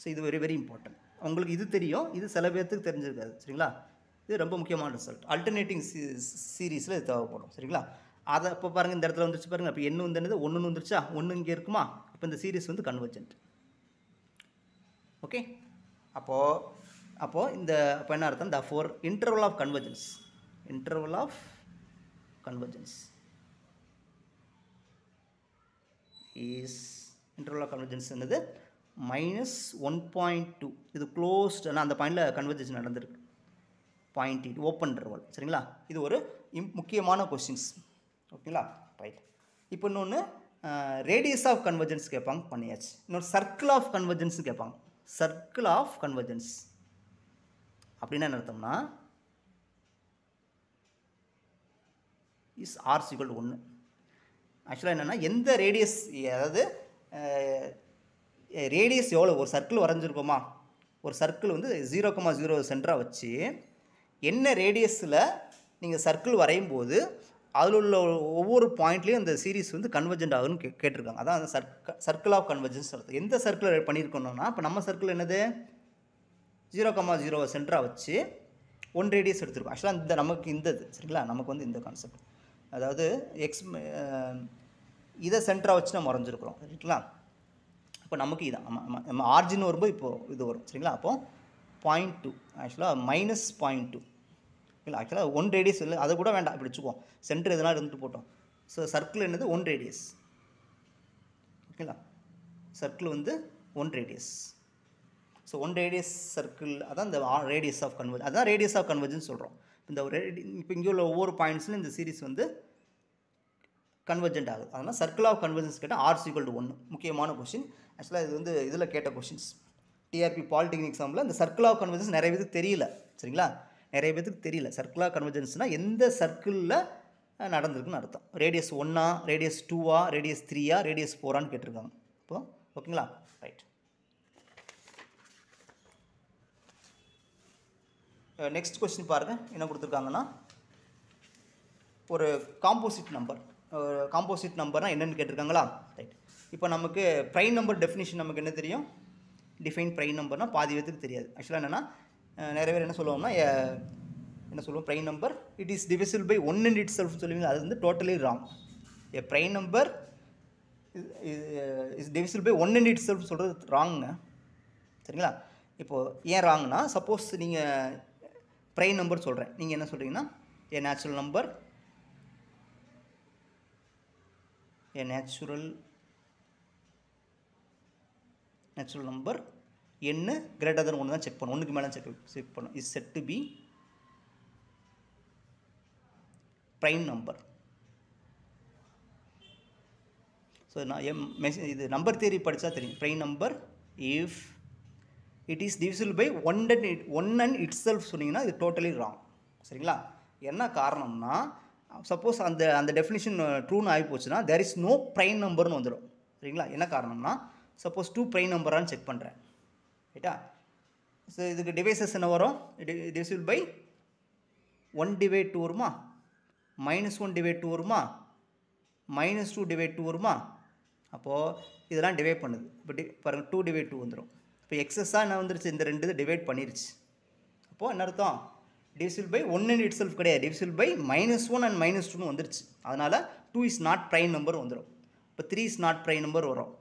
ஸோ இது வெரி வெரி இம்பார்ட்டன்ட். உங்களுக்கு இது தெரியும், இது சில பேர்த்துக்கு தெரிஞ்சிருக்காது. சரிங்களா? இது ரொம்ப முக்கியமான ரிசல்ட். அல்டர்னேட்டிங் சீரீஸில் இது தேவைப்படும். சரிங்களா? அதை இப்போ பாருங்கள், இந்த இடத்துல வந்துருச்சு பாருங்கள். அப்போ என்ன வந்து என்னது? 1 வந்துருச்சா? 1 இங்கே இருக்குமா? இப்போ இந்த சீரீஸ் வந்து கன்வர்ஜென்ட். ஓகே. அப்போது என்ன அர்த்தம்? therefore interval of convergence is interval of convergence என்னது? -1.2. இது க்ளோஸ்ட். ஆனால் அந்த பாயிண்டில் கன்வர்ஜென்ஸ் நடந்திருக்கு. 0.8 ஓப்பன் இன்டர்வல். சரிங்களா? இது ஒரு முக்கியமான கொஸ்டின்ஸ். ஓகேங்களா? ரைட். இப்போ இன்னொன்று ரேடியஸ் ஆஃப் கன்வர்ஜென்ஸ் கேட்பாங்க, பண்ணியாச்சு. இன்னொரு சர்க்கிள் ஆஃப் கன்வர்ஜென்ஸ் கேட்பாங்க. சர்க்கிள் ஆஃப் கன்வர்ஜென்ஸ் அப்படின்னா என்ன அர்த்தம்னா இஸ் ஆர் ஈக்குவல் டு 1. ஆக்சுவலாக என்னென்னா எந்த ரேடியஸ், அதாவது ரேடியஸ் எவ்வளோ, ஒரு சர்க்கிள் வரைஞ்சிருக்கோமா, ஒரு சர்க்கிள் வந்து 0,0 சென்டராக வச்சு என்ன ரேடியஸில் நீங்கள் சர்க்கிள் வரையும் போது அதில் உள்ள ஒவ்வொரு பாயிண்ட்லேயும் இந்த சீரீஸ் வந்து கன்வர்ஜென்ட் ஆகுன்னு கேட்டிருக்காங்க. அதான் அந்த சர்க்கிள் ஆஃப் கன்வர்ஜென்ஸ் அர்த்தம். எந்த சர்க்கிள் பண்ணியிருக்கோம்னா, இப்போ நம்ம சர்க்கிள் என்னது 0,0 சென்டராக வச்சு 1 ரேடியஸ் எடுத்துருக்கோம். ஆக்சுவலாக இந்த நமக்கு இந்த இது சரிங்களா, நமக்கு வந்து இந்த கான்செப்ட், அதாவது எக்ஸ் இதை சென்டராக வச்சு நம்ம வரைஞ்சிருக்கிறோம் சரிங்களா. இப்போ நமக்கு இதான் நம்ம ஆர்ஜின் வரும்போது இப்போது இது வரும் சரிங்களா. அப்போது 0.2 ஆக்சுவலாக -0.2 இல்லை, ஆக்சுவலாக 1 ரேடியஸ் இல்லை, அதை கூட வேண்டாம், இப்படி வச்சுக்குவோம், சென்டர் எதனால் இருந்துட்டு போட்டோம். ஸோ சர்க்கிள் என்னது 1 ரேடியஸ் ஓகேங்களா. சர்க்கிள் வந்து 1 ரேடியஸ். ஸோ 1 ரேடியஸ் சர்க்கிள் அதான் இந்த ரேடியஸ் ஆஃப் கன்வர்ஜ், அதான் ரேடியஸ் ஆஃப் கன்வர்ஜன்ஸ் சொல்கிறோம். இந்த இப்போ இங்கே உள்ள ஒவ்வொரு பாயிண்ட்ஸ்லையும் இந்த சீரிஸ் வந்து கன்வர்ஜென்ட் ஆகுது. அதனால் சர்க்கிள் ஆஃப் கன்வர்ஜன்ஸ் கேட்டால் r = 1 முக்கியமான கொஷின். ஆக்சுவலாக இது வந்து இதில் கேட்ட கொஷின்ஸ் டிஆர்பி பாலிடெக்னிக் எக்ஸாமில். இந்த சர்க்கிள் ஆஃப் கன்வர்ஜன்ஸ் நிறைய பேருக்கு தெரியல சரிங்களா, நிறைய பேருக்கு தெரியல. சர்க்கிள் ஆஃப் கன்வர்ஜன்ஸ்னால் எந்த சர்க்கிளில் நடந்திருக்குன்னு அர்த்தம். ரேடியஸ் 1ஆ, ரேடியஸ் 2ஆ, ரேடியஸ் 3ஆ, ரேடியஸ் 4ஆன்னு கேட்டிருக்காங்க. இப்போ ஓகேங்களா, ரைட். நெக்ஸ்ட் கொஸ்டின் பாருங்கள், என்ன கொடுத்துருக்காங்கன்னா ஒரு காம்போசிட் நம்பர். காம்போசிட் நம்பர்னால் என்னென்னு கேட்டிருக்காங்களா, ரைட். இப்போ நமக்கு ப்ரைம் நம்பர் டெஃபினிஷன் நமக்கு என்ன தெரியும், டிஃபைன் ப்ரைம் நம்பர்னால் பாதி பேருக்கு தெரியாது. ஆக்சுவலாக என்னென்னா நிறைய பேர் என்ன சொல்லுவோம்னா, என்ன சொல்லுவோம், prime number it is divisible by 1 in itself சொல்லுவீங்க. அது வந்து totally wrong. A prime number is divisible by 1 in itself சொல்கிறது ராங்குங்க சரிங்களா. இப்போது ஏன் ராங்னா, சப்போஸ் நீங்கள் ப்ரைம் நம்பர் சொல்கிறேன், நீங்கள் என்ன சொல்கிறீங்கன்னா a natural number, a natural number n greater than 1 தான் செக் பண்ணும், 1க்கு மேலே செக் பண்ணும். Is set to be prime number. So நான் இது நம்பர் தியரி படித்தா தெரியும். Prime number if it is divisible by 1 and itself சொன்னீங்கன்னா இது டோட்டலி ராங் சரிங்களா. என்ன காரணம்னா, சப்போஸ் அந்த டெஃபினிஷன் ட்ரூன்னு ஆகி போச்சுன்னா தேர் இஸ் நோ ப்ரைம் நம்பர்னு வந்துடும் சரிங்களா. என்ன காரணம்னா, சப்போஸ் 2 ப்ரைம் நம்பரான்னு செக் பண்ணுறேன் ரைட்டா. ஸோ இதுக்கு டிவைசஸ் என்ன வரும், டிவிசிபிள் பை 1/2 வருமா, -1/2 வருமா, -2/2 வருமா. அப்போது இதெல்லாம் டிவைட் பண்ணுது. இப்போ பாருங்கள் 2/2 வந்துடும். இப்போ எக்ஸஸாக என்ன வந்துருச்சு, இந்த ரெண்டு இது டிவைட் பண்ணிருச்சு. அப்போது என்ன அர்த்தம், டிவிசிபிள் பை 1 in itself கிடையாது, டிவிசிபிள் பை -1 and -2ன்னு வந்துருச்சு. அதனால் 2 இஸ் நாட் ப்ரைம் நம்பர் வந்துடும். இப்போ 3 இஸ் நாட் ப்ரைம் நம்பர் வரும்,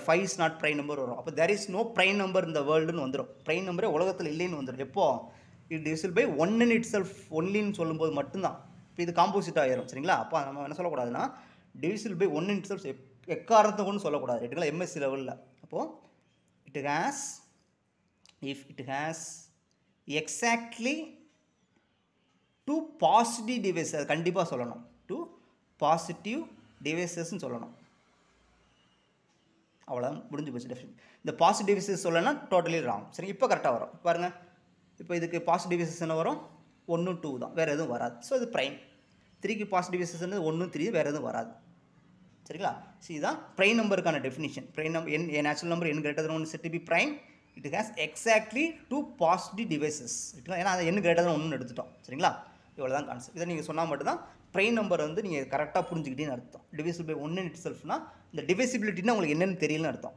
5 இஸ் நாட் ப்ரைம் நம்பர் வரும். அப்போ there is no prime number இந்த வேர்ல்டுன்னு வந்துடும். ப்ரைம் நம்பரே உலகத்தில் இல்லைன்னு வந்துடும். எப்போது இது டிவிசிபிள் பை 1 in itself ஒன்லின்னு சொல்லும்போது மட்டும்தான். இப்போ இது காம்போசிட் ஆகிரும் சரிங்களா. அப்போ நம்ம என்ன சொல்லக்கூடாதுன்னா, டிவிசிபிள் பை 1 in itself எக்காரணத்தை கொண்டு சொல்லக்கூடாது ரைட்டுங்களா, எம்எஸ்சி லெவலில். அப்போது it has, if it has exactly 2 positive divisors, அது கண்டிப்பாக சொல்லணும், 2 positive divisors சொல்லணும். அவ்வளோதான், முடிஞ்சு போச்சு டெஃபினிஷன். இந்த பாசிட்டிவ் டிவிசஸ் சொல்லணும்னா டோட்டலி ராங் சரி. இப்போ கரெக்டாக வரும் பாருங்கள். இப்போ இதுக்கு பாசிட்டிவ் டிவிசஸ் என்ன வரும், 1 2 தான், வேறு எதுவும் வராது. ஸோ இது ப்ரைம். 3க்கு பாசிட்டிவ் டிவிசஸ் 1 3, வேறு எதுவும் வராது சரிங்களா. ஸோ இதுதான் ப்ரைம் நம்பருக்கான definition. Prime number a natural number n greater than 1 set to be prime. It has exactly 2 positive divisors சரிங்களா. ஏன்னா அதை n greater than 1 எடுத்துட்டோம் சரிங்களா. இவ்வளோ தான் கான்செப்ட். இதை நீங்கள் சொன்னால் மட்டும்தான் ப்ரைம் நம்பர் வந்து நீங்கள் கரெக்டாக புரிஞ்சுக்கிட்டேன்னு அர்த்தம். டிவிசிபிள் பை 1 in itselfனா இந்த டிவிசிபிலிட்டினா உங்களுக்கு என்னென்னு தெரியலன்னு அர்த்தம்.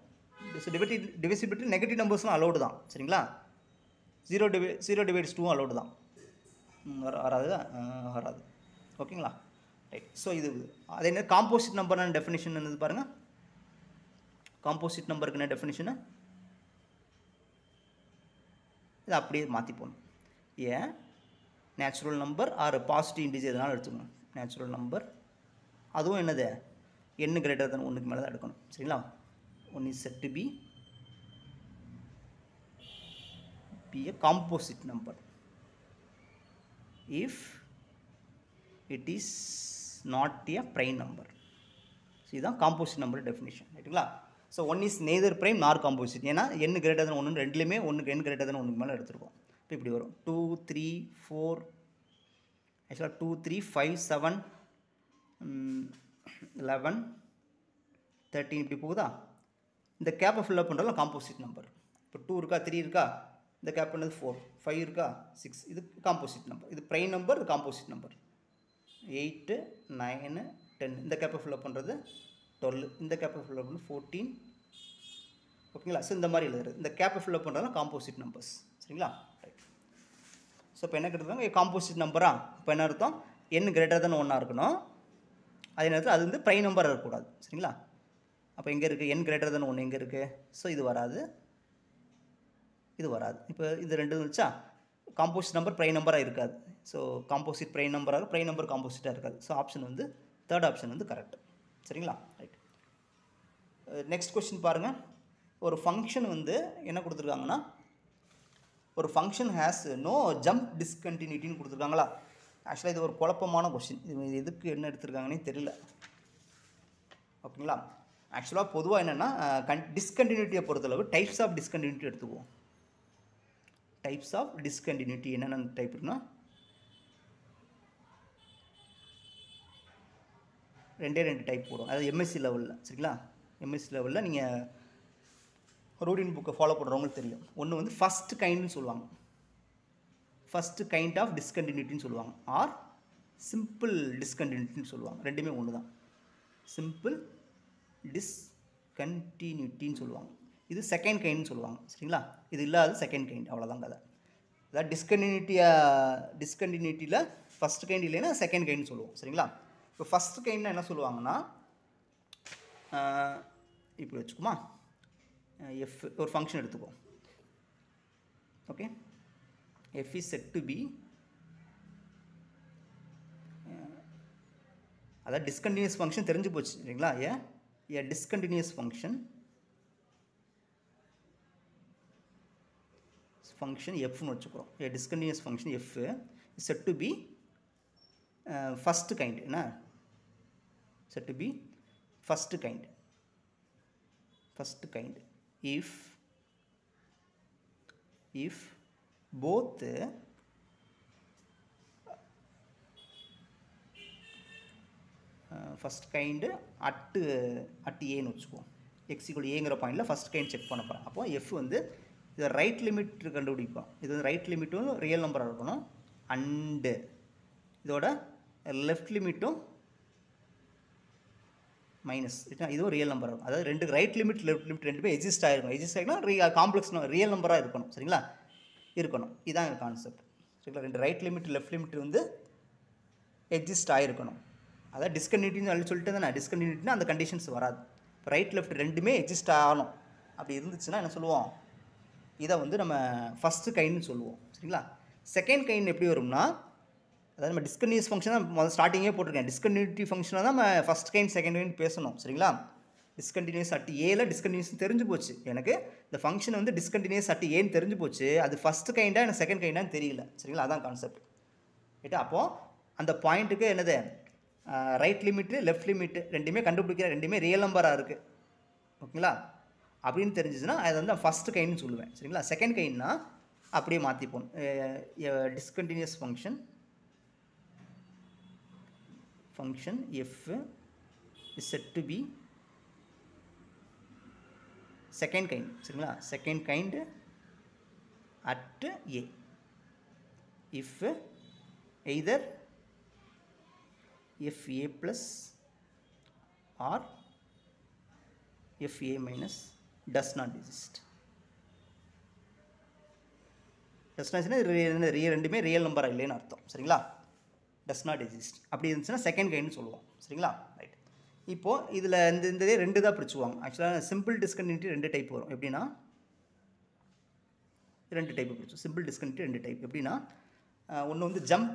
டிவிசிபிலிட்டி நெகட்டிவ் நம்பர்ஸ்லாம் அலௌடு தான் சரிங்களா. 0 divides 2 அலௌடு தான், வராது ஓகேங்களா, ரைட். ஸோ இது அதே என்ன காம்போசிட் நம்பர்னு டெஃபினிஷன் என்னது பாருங்கள். காம்போசிட் நம்பருக்கு என்ன டெஃபினிஷனு, இது அப்படியே மாற்றி போகணும். ஏன் natural number or positive integer எதனாலும் எடுத்துக்கணும். நேச்சுரல் நம்பர் அதுவும் என்னது n greater than 1க்கு மேலே தான் எடுக்கணும் சரிங்களா. 1 is set to be a composite number if it is not a prime number. So இதுதான் காம்போசிட் நம்பர் டெஃபினிஷன் ரைட்டுங்களா. So 1 is neither prime nor composite. ஏன்னா n greater than 1 ரெண்டுலேயுமே n greater than 1க்கு மேலே எடுத்துருக்கோம். இப்போ இப்படி வரும் 2 3 4, ஆக்சுவலாக 2 3 5 7 11 13 இப்படி போகுதா. இந்த கேப்பை ஃபில்லப் பண்ணுறதுல காம்போசிட் நம்பர். இப்போ 2 இருக்கா, 3 இருக்கா, இந்த கேப் பண்ணது 4, 5 இருக்கா, 6, இது காம்போசிட் நம்பர். இது ப்ரைம் நம்பர், இது காம்போசிட் நம்பர். 8 9 10, இந்த கேப்பை ஃபில்லப் பண்ணுறது 12, இந்த கேப்பை ஃபில்லப் பண்ணுறது 14 ஓகேங்களா. ஸோ இந்த மாதிரி எழுதுறது இந்த கேப்பை ஃபில்லப் பண்ணுறதுனா காம்போசிட் நம்பர்ஸ் சரிங்களா, ரைட். ஸோ இப்போ என்ன கேட்டிருக்காங்க காம்போசிட் நம்பரா, இப்போ என்ன அர்த்தம் n greater than 1 இருக்கணும், அதே நேரத்தில் அது வந்து ப்ரைம் நம்பர் இருக்கக்கூடாது. சரிங்களா? அப்போ எங்கே இருக்குது n greater than 1 எங்கே இருக்குது? ஸோ இது வராது, இது வராது. இப்போ இது ரெண்டு இருந்துச்சா, காம்போசிட் நம்பர் ப்ரைம் நம்பராக இருக்காது. ஸோ காம்போசிட் ப்ரைம் நம்பராக ப்ரைம் நம்பர் காம்போசிட்டாக இருக்காது. ஸோ ஆப்ஷன் வந்து தேர்ட் ஆப்ஷன் வந்து கரெக்ட். சரிங்களா? ரைட். நெக்ஸ்ட் கொஸ்டின் பாருங்கள். ஒரு ஃபங்க்ஷன் வந்து என்ன கொடுத்துருக்காங்கன்னா, ஒரு ஃபங்க்ஷன் ஹேஸ் நோ ஜம்ப் டிஸ்கண்டினியூட்டின்னு கொடுத்துருக்காங்களா. ஆக்சுவலாக இது ஒரு குழப்பமான கொஸ்டின். இது எதுக்கு என்ன எடுத்துருக்காங்கன்னே தெரியல. ஓகேங்களா? ஆக்சுவலாக பொதுவாக என்னென்னா டிஸ்கண்டினியூட்டியை பொறுத்தளவு டைப்ஸ் ஆஃப் டிஸ்கண்டினியூட்டி எடுத்துக்குவோம். டைப்ஸ் ஆஃப் டிஸ்கண்டினியூட்டி என்னென்ன டைப் இருக்குன்னா, ரெண்டு டைப் போடும். அதாவது எம்எஸ்சி லெவலில். சரிங்களா? எம்எஸ்சி லெவலில் நீங்கள் ரூடின் புக்கை ஃபாலோ பண்ணுறவங்களுக்கு தெரியும். ஒன்று வந்து ஃபஸ்ட் கைண்டுன்னு சொல்லுவாங்க, ஃபஸ்ட்டு கைண்ட் ஆஃப் டிஸ்கண்டினியூட்டின்னு சொல்லுவாங்க, ஆர் சிம்பிள் டிஸ்கண்டினியூட்டின்னு சொல்லுவாங்க. ரெண்டுமே ஒன்று தான். சிம்பிள் டிஸ்கண்டினியூட்டின்னு சொல்லுவாங்க. இது செகண்ட் கைண்டுன்னு சொல்லுவாங்க. சரிங்களா? இது இல்லாத செகண்ட் கைண்ட், அவ்வளோதான் கதை. அதாவது டிஸ்கண்டினியூட்டியில் ஃபஸ்ட் கைண்ட் இல்லைன்னா செகண்ட் கைண்டுன்னு சொல்லுவோம். சரிங்களா? இப்போ ஃபஸ்ட் கைண்ட்னா என்ன சொல்லுவாங்கன்னா, இப்படி வச்சுக்குமா, எஃப் ஒரு ஃபங்க்ஷன் எடுத்துக்குவோம். Okay, f is set to be, அதாவது டிஸ்கண்டினியூஸ் ஃபங்க்ஷன் தெரிஞ்சு போச்சு சரிங்களா. ஏ டிஸ்கண்டினியூஸ் ஃபங்க்ஷன் எஃப்னு வச்சுக்கிறோம். A discontinuous function f is set to be first kind. என்ன set to be first kind if both first kind at ஏன்னு வச்சுக்குவோம். X equal ஏங்கிற பாயிண்டில் ஃபஸ்ட் கைண்ட் செக் பண்ண போகிறேன். அப்போ எஃப் வந்து இதை ரைட் லிமிட் கண்டுபிடிப்போம். இது வந்து ரைட் லிமிட்டும் ரியல் நம்பராக இருக்கணும், அண்டு இதோட லெஃப்ட் லிமிட்டும் மைனஸ், இதுவும் ரியல் நம்பராக இருக்கும். அதாவது ரெண்டு ரைட் லிமிட் லெஃப்ட் லிமிட் ரெண்டுமே எக்ஸிஸ்ட் ஆகிருக்கும். எக்ஸிஸ்ட் ஆகினா காம்ப்ளெக்ஸ் ரியல் நம்பராக இருக்கணும். சரிங்களா? இருக்கணும். இதுதான் கான்செப்ட். சரிங்களா? ரெண்டு ரைட் லிமிட் லெஃப்ட் லிமிட் வந்து எக்ஸிஸ்ட் ஆகிருக்கணும். அதாவது டிஸ்கண்டினியூட்டின்னு சொல்லிட்டு தானே, டிஸ்கண்டினியூட்டினா அந்த கண்டிஷன்ஸ் வராது. இப்போ ரைட் லெஃப்ட் ரெண்டுமே எக்ஸிஸ்ட் ஆகணும். அப்படி இருந்துச்சுன்னா என்ன சொல்லுவோம், இதை வந்து நம்ம ஃபஸ்ட்டு கைண்டுன்னு சொல்லுவோம். சரிங்களா? செகண்ட் கைண்ட் எப்படி வரும்னா, அதாவது நம்ம டிஸ்கண்டினியூஸ் ஃபங்க்ஷன் தான் முதல்ல ஸ்டார்டிங்கே போட்டிருக்கேன். டிஸ்கண்டினியூட்டி ஃபங்க்ஷனாக தான் நம்ம ஃபஸ்ட் கைண்ட் செகண்ட் கைண்ட் பேசணும். சரிங்களா? டிஸ்கண்டினியூஸ் அட் ஏல டிஸ்கண்டினியூஸ் தெரிஞ்சு போச்சு எனக்கு. இந்த ஃபங்க்ஷன் வந்து டிஸ்கண்டினியூஸ் அட் ஏன்னு தெரிஞ்சு போச்சு. அது ஃபஸ்ட்டு கைண்டாக எனக்கு செகண்ட் கைண்டான்னு தெரியல. சரிங்களா? அதான் கான்செப்ட். ரைட்டா? அப்போது அந்த பாயிண்ட்டுக்கு என்னது, ரைட் லிமிட்டு லெஃப்ட் லிமிட்டு ரெண்டுமே கண்டுபிடிக்கிற ரெண்டுமே ரியல் நம்பராக இருக்குது. ஓகேங்களா? அப்படின்னு தெரிஞ்சிச்சுன்னா அதை வந்து ஃபஸ்ட்டு கைண்டுன்னு சொல்லுவேன். சரிங்களா? செகண்ட் கைண்ட்னா அப்படியே மாற்றிப்போம். Discontinuous function f is set to be second kind. சரிங்களா? Second kind at a if either fa plus or fa minus does not exist. does not ரெண்டுமே ரியல் நம்பராக இல்லைன்னு அர்த்தம். சரிங்களா? does not exist அப்படி இருந்துச்சுன்னா செகண்ட் கைண்டுன்னு சொல்லுவோம். சரிங்களா? ரைட். இப்போது இதில் இந்த ரெண்டு தான் பிரிச்சுவாங்க. ஆக்சுவலாக சிம்பிள் டிஸ்கண்டினியூட்டி ரெண்டு டைப் வரும். எப்படின்னா ரெண்டு டைப்பு பிரிச்சோம். சிம்பிள் டிஸ்கண்டினியூட்டி ரெண்டு டைப். எப்படின்னா ஒன்று வந்து ஜம்ப்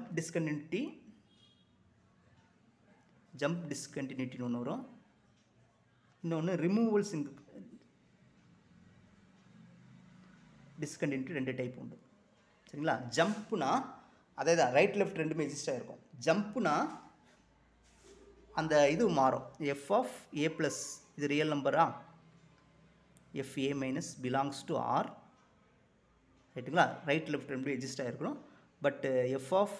டிஸ்கண்டினியூட்டின்னு ஒன்று வரும். இன்னொன்று ரிமூவல் டிஸ்கண்டினியூட்டி ரெண்டு டைப் உண்டு. சரிங்களா? ஜம்ப்னா அதே தான், ரைட் லெஃப்ட் ரெண்டுமே எக்ஸிஸ்ட் ஆகிருக்கும். ஜம்ப்னா அந்த இது மாறும். எஃப் ஆஃப் ஏ ப்ளஸ் இது ரியல் நம்பரா, F A minus belongs to R. ரைட்டுங்களா? ரைட் லெஃப்ட் ரெண்டும் எக்ஸிஸ்ட் ஆகிருக்கணும். பட் எஃப் ஆஃப்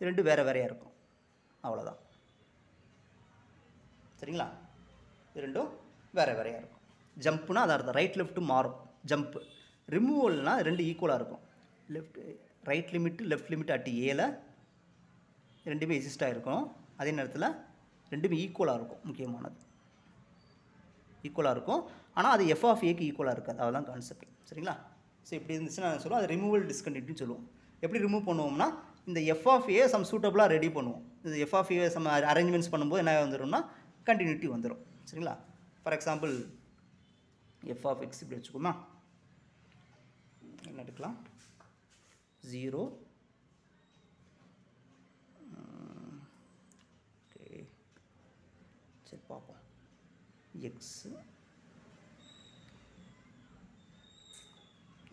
ரெண்டு வேறு வேறையாக இருக்கும். அவ்வளோதான். சரிங்களா? இது ரெண்டும் வேறு வேறையாக இருக்கும். ஜம்ப்னா அதான் அர்த்தம், ரைட் லெஃப்ட்டு மாறும் ஜம்ப்பு. ரிமூவல்னால் ரெண்டு ஈக்குவலாக இருக்கும். Right limit left limit at ஏல ரெண்டுமே எக்ஸிஸ்ட் ஆகிருக்கும். அதே நேரத்தில் ரெண்டுமே ஈக்குவலாக இருக்கும். முக்கியமானது ஈக்குவலாக இருக்கும். ஆனால் அது எஃப் ஆஃப் ஏக்கு ஈக்குவலாக இருக்காது. அதுதான் கான்செப்ட். சரிங்களா? ஸோ இப்படி இருந்துச்சுன்னா நான் சொல்லுவோம் அது ரிமூவல் டிஸ்கண்டினியூட்டின்னு சொல்லுவோம். எப்படி ரிமூவ் பண்ணுவோம்னா இந்த எஃப் ஆஃப் ஏ சம் சூட்டபுளாக ரெடி பண்ணுவோம். இது f of a some arrangements பண்ணும்போது என்ன வந்துடும்னா கண்டினியூட்டி வந்துடும். சரிங்களா? For example f of x இப்படி வச்சுக்கோமா, என்ன எடுக்கலாம் 0 ஓகே சரி பார்ப்போம் எக்ஸ்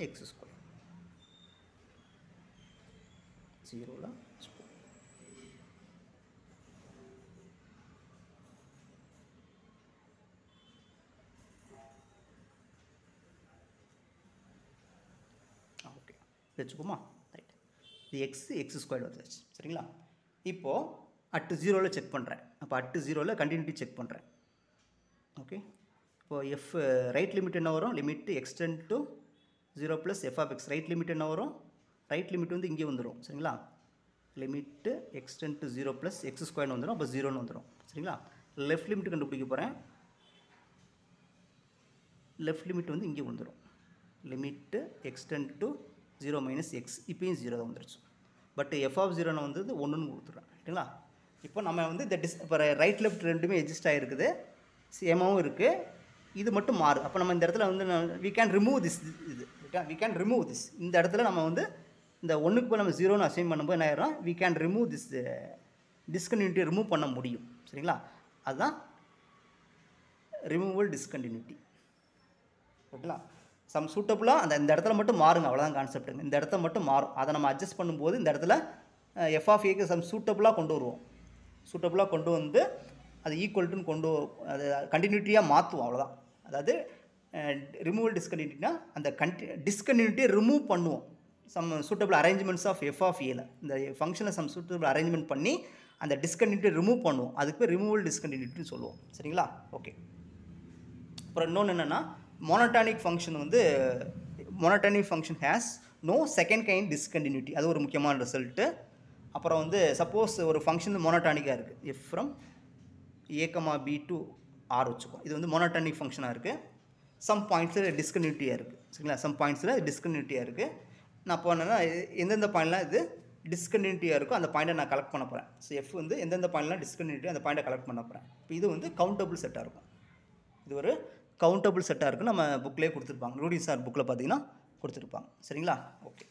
எக்ஸ் ஸ்கொயர் 0ல வச்சுக்கோமா. ரைட், இது எக்ஸ் ஸ்கொயர் வந்துச்சு. சரிங்களா? இப்போது அட்டு 0ல் செக் பண்ணுறேன். அப்போ அட்டு 0ல் கண்டினியூட்டி செக் பண்ணுறேன். ஓகே, இப்போது எஃப் ரைட் லிமிட் என்ன வரும், limit x tends to 0 plus F of X. Right limit என்ன வரும், ரைட் லிமிட் வந்து இங்கே வந்துடும். சரிங்களா? Limit extend to 0 plus X ஸ்கொயர்னு வந்துடும். அப்போ 0ன்னு வந்துடும். சரிங்களா? லெஃப்ட் லிமிட் கண்டுபிடிக்க போகிறேன். லெஃப்ட் லிமிட் வந்து இங்கே வந்துடும். Limit extend to 0 minus X. இப்போயும் 0 தான் வந்துருச்சு. பட் எஃப் ஆஃப் 0 வந்து 1ன்னு கொடுத்துட்றேன். சரிங்களா? இப்போ நம்ம வந்து இந்த இப்போ ரைட் லெஃப்ட் ரெண்டுமே எக்ஸிஸ்ட் ஆகிருக்குது, சேமாகவும் இருக்குது. இது மட்டும் மாறு. அப்போ நம்ம இந்த இடத்துல வந்து வி கேன் ரிமூவ் திஸ். இது வி கேன் ரிமூவ் திஸ். இந்த இடத்துல நம்ம வந்து இந்த 1க்கு போய் நம்ம 0ன்னு அசைன் பண்ணும்போது என்ன ஆயிரும், we can remove this discontinuity remove பண்ண முடியும். சரிங்களா? அதுதான் ரிமூவல் டிஸ்கண்டினியூட்டி. ஓகேங்களா? சம் சூட்டபுளாக இந்த இடத்துல மட்டும் மாறுங்க, அவ்வளோதான் கான்செப்ட்டுங்க. இந்த இடத்த மட்டும் மாறும். அதை நம்ம அட்ஜஸ்ட் பண்ணும்போது இந்த இடத்துல எஃப் ஆஃப் ஏக்கு சம் சூட்டபுளாக கொண்டு வருவோம். சூட்டபுளாக கொண்டு வந்து அது ஈக்குவல்ட்டுன்னு கொண்டு அது கண்டினியூட்டியாக மாற்றுவோம். அவ்வளோதான். அதாவது ரிமூவல் டிஸ்கண்டினியூட்டினா அந்த டிஸ்கண்டினியூட்டியை ரிமூவ் பண்ணுவோம். Some suitable arrangements of F of ஏல இந்த ஃபங்க்ஷனில் சம் சூட்டபிள் அரேஞ்ச்மெண்ட் பண்ணி அந்த டிஸ்கண்டினியூட்டியை ரிமூவ் பண்ணுவோம். அதுக்கு பேர் ரிமூவல் டிஸ்கண்டினியூட்டின்னு சொல்லுவோம். சரிங்களா? ஓகே. அப்புறம் இன்னொன்று என்னென்னா, மோனோட்டானிக் ஃபங்க்ஷன் வந்து monotonic function has no second kind discontinuity. அது ஒரு முக்கியமான ரிசல்ட்டு. அப்புறம் வந்து சப்போஸ் ஒரு ஃபங்க்ஷன் மோனோட்டானிக்காக இருக்குது, f from a comma b to R வச்சுக்கோம். இது வந்து மோனோட்டானிக் ஃபங்க்ஷனாக இருக்குது. சம் பாயிண்ட்ஸில் டிஸ்கண்டினியூட்டியாக இருக்குது. சரிங்களா? சம் பாயிண்ட்ஸில் டிஸ்கண்டினியூட்டியாக இருக்குது. நான் இப்போ என்னென்னா எந்தெந்த பாயிண்ட்லாம் இது டிஸ்கண்டினியூட்டியாக இருக்கோ அந்த பாயிண்ட்டை நான் கலெக்ட் பண்ண போகிறேன். ஸோ எஃப் வந்து எந்தெந்த பாயிண்ட்லாம் டிஸ்கண்டினியூட்டி அந்த பாயிண்ட்டை கலெக்ட் பண்ண போகிறேன். இப்போ இது வந்து கவுண்டபிள் செட்டாக இருக்கும். இது ஒரு கவுண்டபிள் செட்டாக இருக்குது. நம்ம புக்லேயே கொடுத்துருப்பாங்க, ரூடி சார் புக்கில் பார்த்தீங்கன்னா கொடுத்துருப்பாங்க. சரிங்களா? ஓகே.